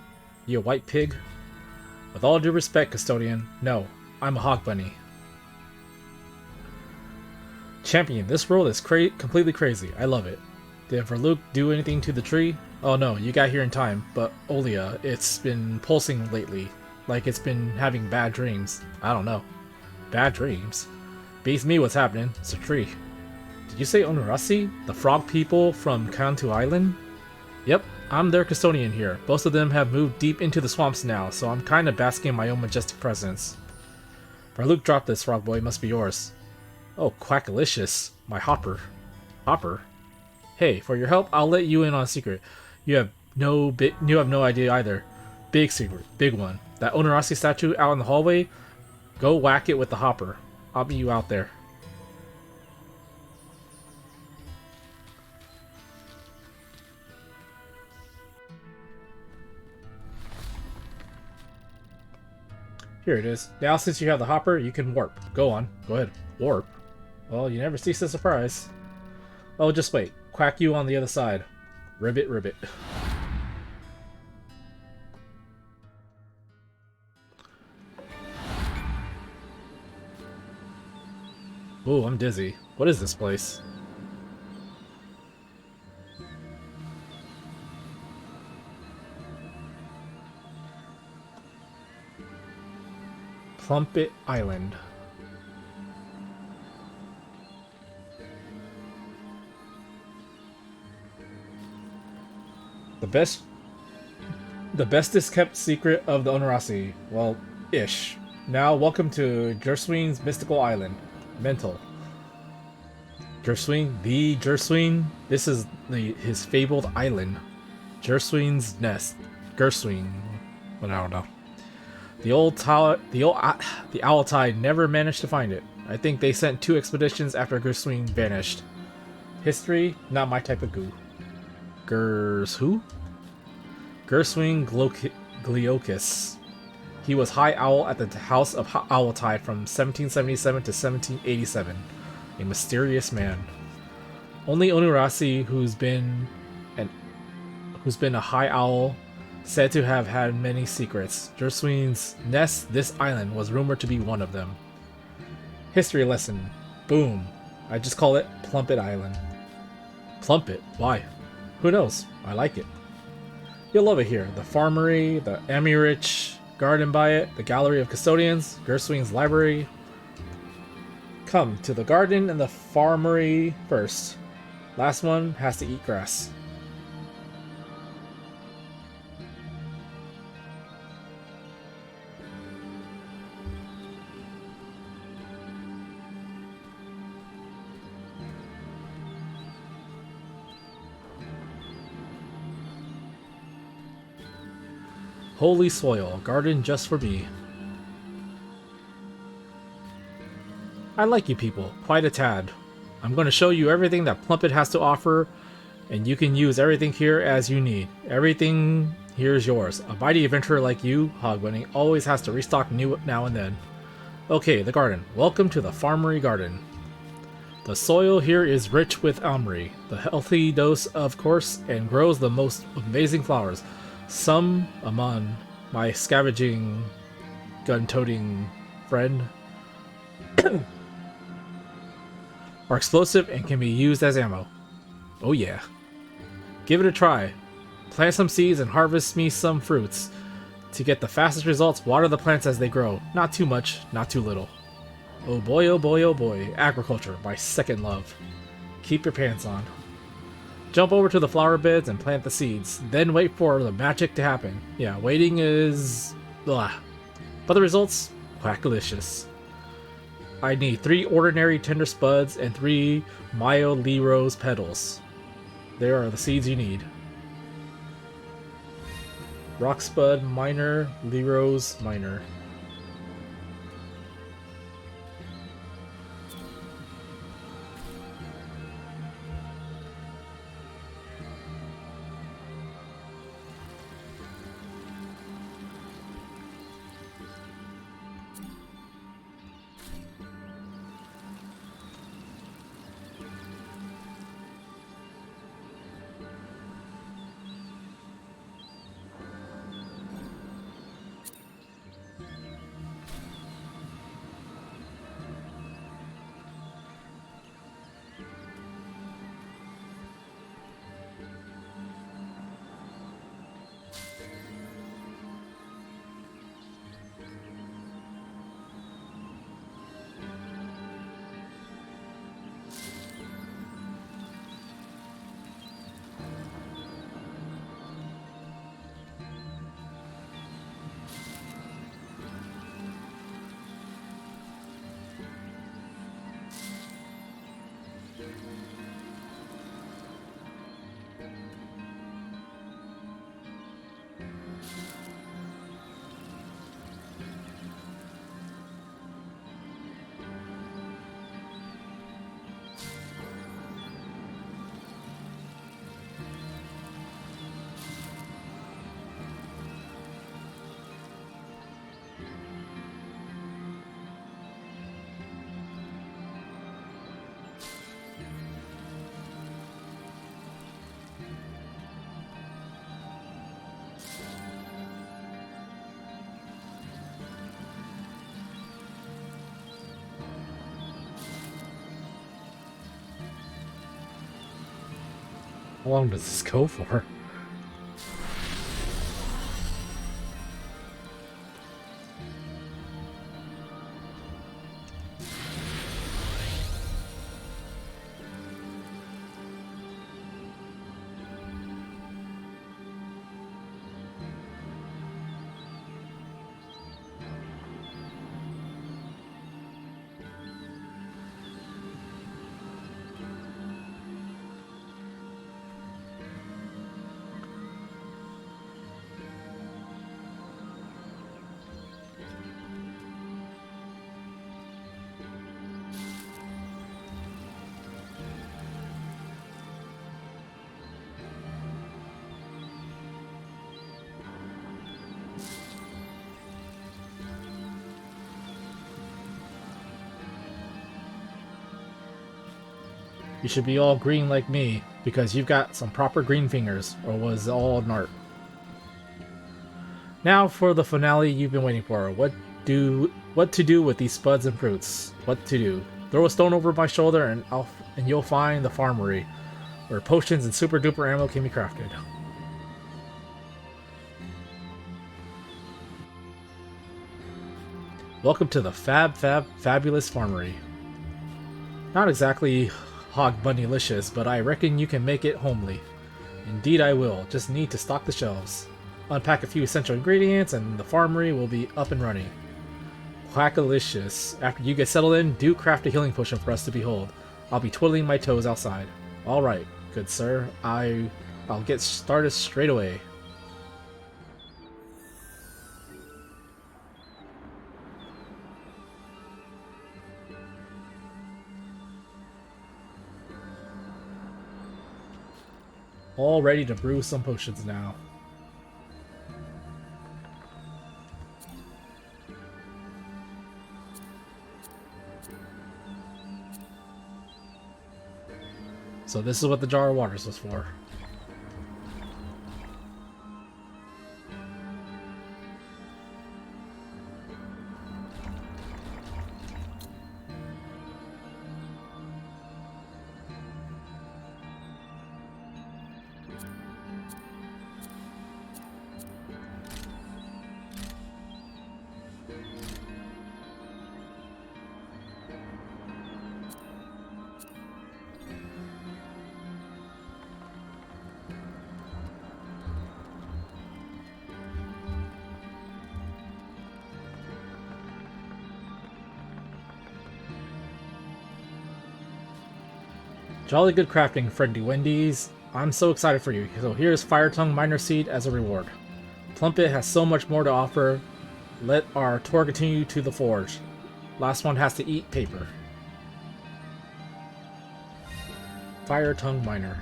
You a white pig? With all due respect, Custodian, no, I'm a hog bunny. Champion, this world is completely crazy. I love it. Did Verluke do anything to the tree? Oh no, you got here in time, but Olia, it's been pulsing lately. Like it's been having bad dreams. I don't know. Bad dreams? Beats me what's happening. It's a tree. Did you say Onurasi? The frog people from Kantu Island? Yep, I'm their custodian here. Most of them have moved deep into the swamps now, so I'm kinda basking in my own majestic presence. Verluke dropped this, frog boy. Must be yours. Oh, quackalicious. My hopper. Hopper? Hey, for your help, I'll let you in on a secret. You have no idea either. Big secret. Big one. That Onurasi statue out in the hallway? Go whack it with the hopper. I'll meet you out there. Here it is. Now since you have the hopper, you can warp. Go on. Go ahead. Warp? Well, you never cease to surprise. Oh, just wait. Quack you on the other side. Ribbit, ribbit. Ooh, I'm dizzy. What is this place? Plumpet Island. The bestest kept secret of the Onorasi. Well, ish. Now, welcome to Gerswing's mystical island. Mental. Gerswing? The Gerswing? This is his fabled island. Gerswing's nest. Gerswing. But I don't know. The Owl Tide never managed to find it. I think they sent 2 expeditions after Gerswing vanished. History? Not my type of goo. Who? Gerswing Gliokus. He was High Owl at the House of Owltide from 1777 to 1787. A mysterious man. Only Onurasi, who's been a High Owl, said to have had many secrets. Gerswing's nest, this island, was rumored to be one of them. History lesson. Boom. I just call it Plumpet Island. Plumpet? Why? Who knows? I like it. You'll love it here. The farmery, the Amirich garden by it, the gallery of custodians, Gerswing's library. Come to the garden and the farmery first. Last one has to eat grass. Holy soil, garden just for me. I like you people, quite a tad. I'm going to show you everything that Plumpet has to offer, and you can use everything here as you need. Everything here is yours. A mighty adventurer like you, Hogwinning, always has to restock new now and then. Okay, the garden. Welcome to the Farmery Garden. The soil here is rich with amri, the healthy dose of course, and grows the most amazing flowers. Some among my scavenging, gun-toting friend are explosive and can be used as ammo. Oh yeah. Give it a try. Plant some seeds and harvest me some fruits. To get the fastest results, water the plants as they grow. Not too much, not too little. Oh boy, oh boy, oh boy. Agriculture, my second love. Keep your pants on. Jump over to the flower beds and plant the seeds. Then wait for the magic to happen. Yeah, waiting is... blah. But the results? Quackalicious. I need 3 ordinary tender spuds and 3 mild Lee Rose petals. There are the seeds you need. Rock spud minor, Lee Rose minor. How long does this go for? You should be all green like me, because you've got some proper green fingers, or was it all an art? Now for the finale you've been waiting for. What to do with these spuds and fruits? What to do? Throw a stone over my shoulder and you'll find the farmery, where potions and super duper ammo can be crafted. Welcome to the fabulous farmery. Not exactly hog bunnylicious, but I reckon you can make it homely. Indeed I will, just need to stock the shelves. Unpack a few essential ingredients and the farmery will be up and running. Quackalicious. After you get settled in, do craft a healing potion for us to behold. I'll be twiddling my toes outside. Alright, good sir. I'll get started straight away. All ready to brew some potions now. So this is what the jar of waters was for. Jolly good crafting, friendly Wendy's. I'm so excited for you. So here's Fire Tongue Miner Seed as a reward. Plumpit has so much more to offer. Let our tour continue to the forge. Last one has to eat paper. Fire Tongue Miner.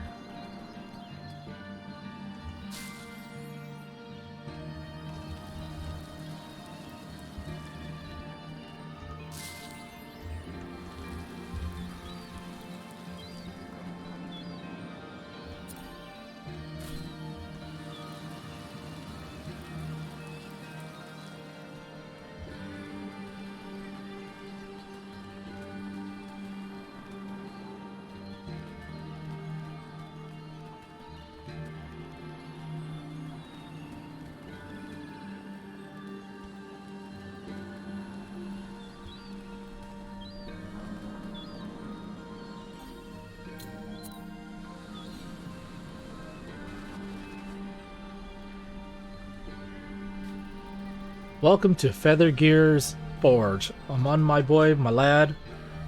Welcome to Feather Gear's Forge. I'm on my boy, my lad.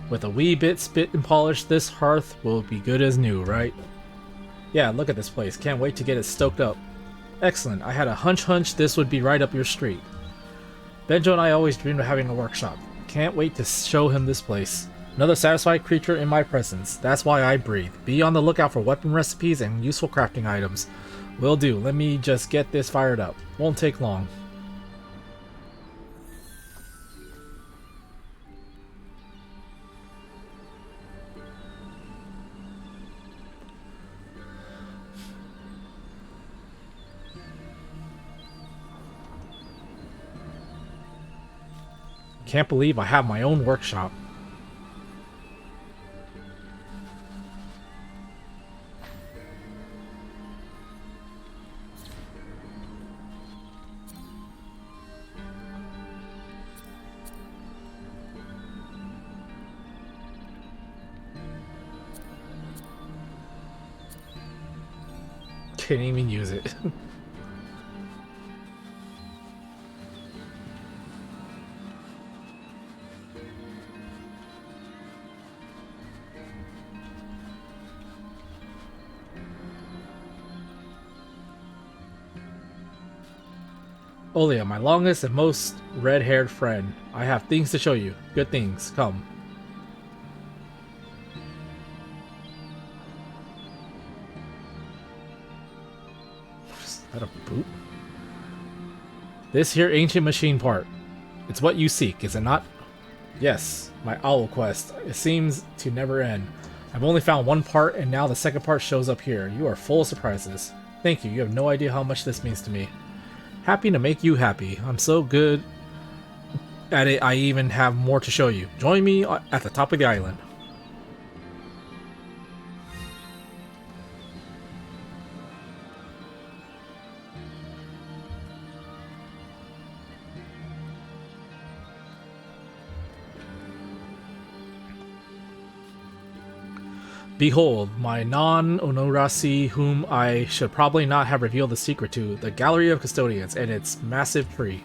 With a wee bit spit and polish, this hearth will be good as new, right? Yeah, look at this place. Can't wait to get it stoked up. Excellent. I had a hunch this would be right up your street. Benjo and I always dreamed of having a workshop. Can't wait to show him this place. Another satisfied creature in my presence. That's why I breathe. Be on the lookout for weapon recipes and useful crafting items. Will do. Let me just get this fired up. Won't take long. Can't believe I have my own workshop. Can't even use it. Olia, my longest and most red-haired friend. I have things to show you. Good things. Come. Is that a boot? This here ancient machine part. It's what you seek, is it not? Yes, my owl quest. It seems to never end. I've only found one part, and now the second part shows up here. You are full of surprises. Thank you. You have no idea how much this means to me. Happy to make you happy. I'm so good at it, I even have more to show you. Join me at the top of the island. Behold, my non-Onorasi, whom I should probably not have revealed the secret to, the Gallery of Custodians and its massive tree.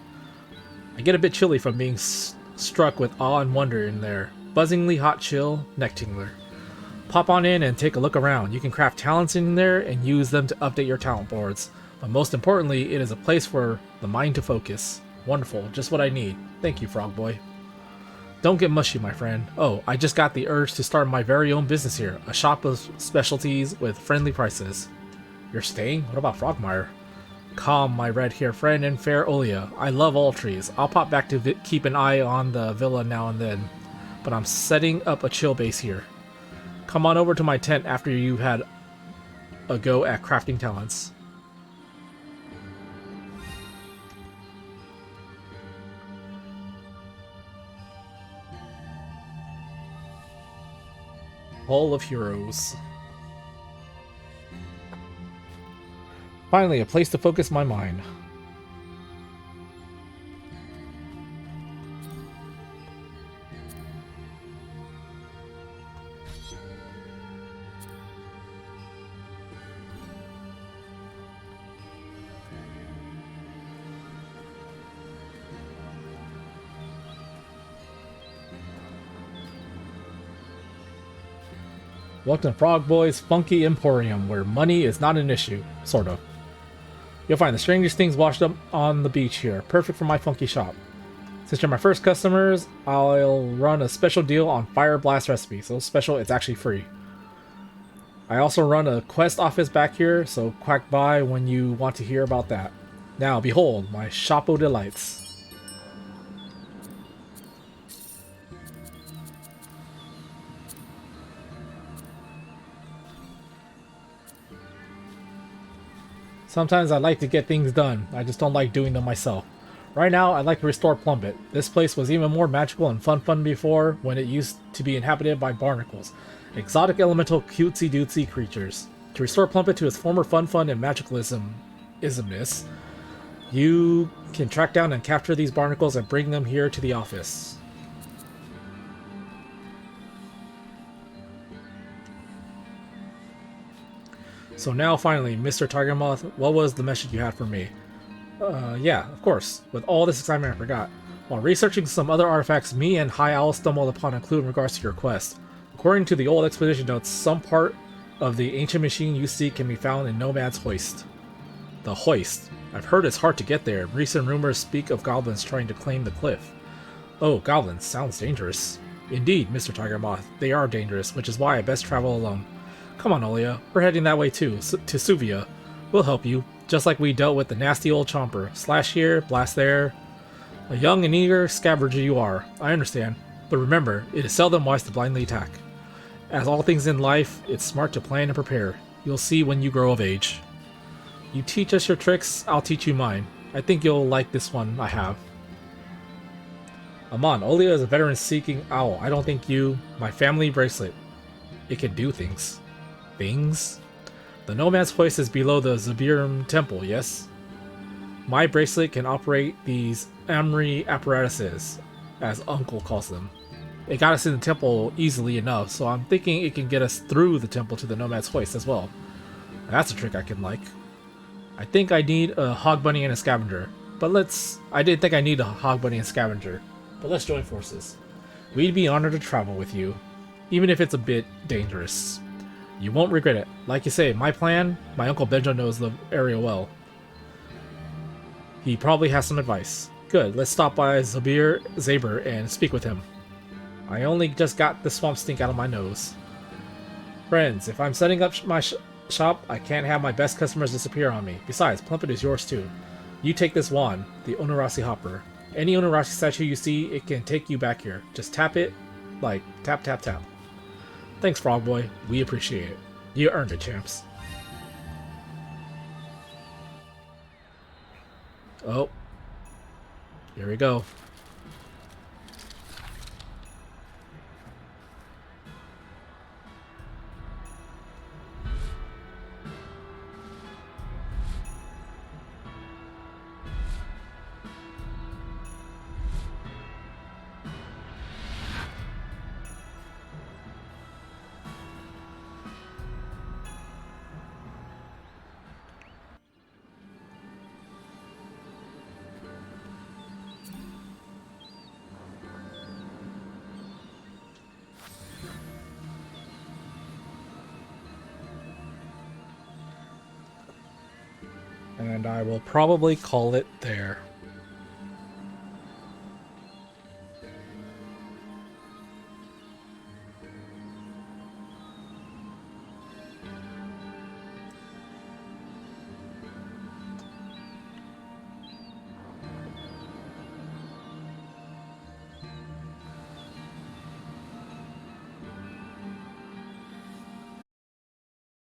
I get a bit chilly from being struck with awe and wonder in there. Buzzingly hot chill, neck tingler. Pop on in and take a look around. You can craft talents in there and use them to update your talent boards. But most importantly, it is a place for the mind to focus. Wonderful, just what I need. Thank you, Frog Boy. Don't get mushy, my friend. Oh, I just got the urge to start my very own business here. A shop of specialties with friendly prices. You're staying? What about Frogmire? Calm, my red-haired friend and fair Olia. I love all trees. I'll pop back to keep an eye on the villa now and then. But I'm setting up a chill base here. Come on over to my tent after you've had a go at crafting talents. Hall of Heroes. Finally, a place to focus my mind. Welcome to Frog Boy's Funky Emporium, where money is not an issue. Sort of. You'll find the strangest things washed up on the beach here, perfect for my funky shop. Since you're my first customers, I'll run a special deal on Fire Blast recipes. So special, it's actually free. I also run a quest office back here, so quack by when you want to hear about that. Now, behold, my shop of delights. Sometimes I like to get things done, I just don't like doing them myself. Right now, I'd like to restore Plumbit. This place was even more magical and fun before, when it used to be inhabited by barnacles, exotic elemental cutesy-dootsy creatures. To restore Plumbit to its former fun and magicalism-ismness, you can track down and capture these barnacles and bring them here to the office. So now, finally, Mr. Tiger Moth, what was the message you had for me? Yeah, of course. With all this excitement, I forgot. While researching some other artifacts, me and High Owl stumbled upon a clue in regards to your quest. According to the old expedition notes, some part of the ancient machine you seek can be found in Nomad's Hoist. The Hoist. I've heard it's hard to get there. Recent rumors speak of goblins trying to claim the cliff. Oh, goblins. Sounds dangerous. Indeed, Mr. Tiger Moth. They are dangerous, which is why I best travel alone. Come on, Olia. We're heading that way too, to Suvia. We'll help you, just like we dealt with the nasty old chomper. Slash here, blast there. A young and eager scavenger you are. I understand. But remember, it is seldom wise to blindly attack. As all things in life, it's smart to plan and prepare. You'll see when you grow of age. You teach us your tricks, I'll teach you mine. I think you'll like this one I have. Amon, Olia is a veteran-seeking owl. I don't think you... My family bracelet. It can do things. Things? The Nomad's Hoist is below the Zabirum Temple, yes? My bracelet can operate these Amri apparatuses, as Uncle calls them. It got us in the temple easily enough, so I'm thinking it can get us through the temple to the Nomad's Hoist as well. That's a trick I can like. I think I need a Hog Bunny and a Scavenger. I didn't think I need a Hog Bunny and Scavenger. But let's join forces. We'd be honored to travel with you, even if it's a bit dangerous. You won't regret it. Like you say, my plan, my Uncle Benjo knows the area well. He probably has some advice. Good, let's stop by Zaber and speak with him. I only just got the swamp stink out of my nose. Friends, if I'm setting up my shop, I can't have my best customers disappear on me. Besides, Plumpet is yours too. You take this wand, the Onorasi Hopper. Any Onorasi statue you see, it can take you back here. Just tap it, like tap tap tap. Thanks, Frogboy. We appreciate it. You earned it, champs. Oh. Here we go. And I will probably call it there.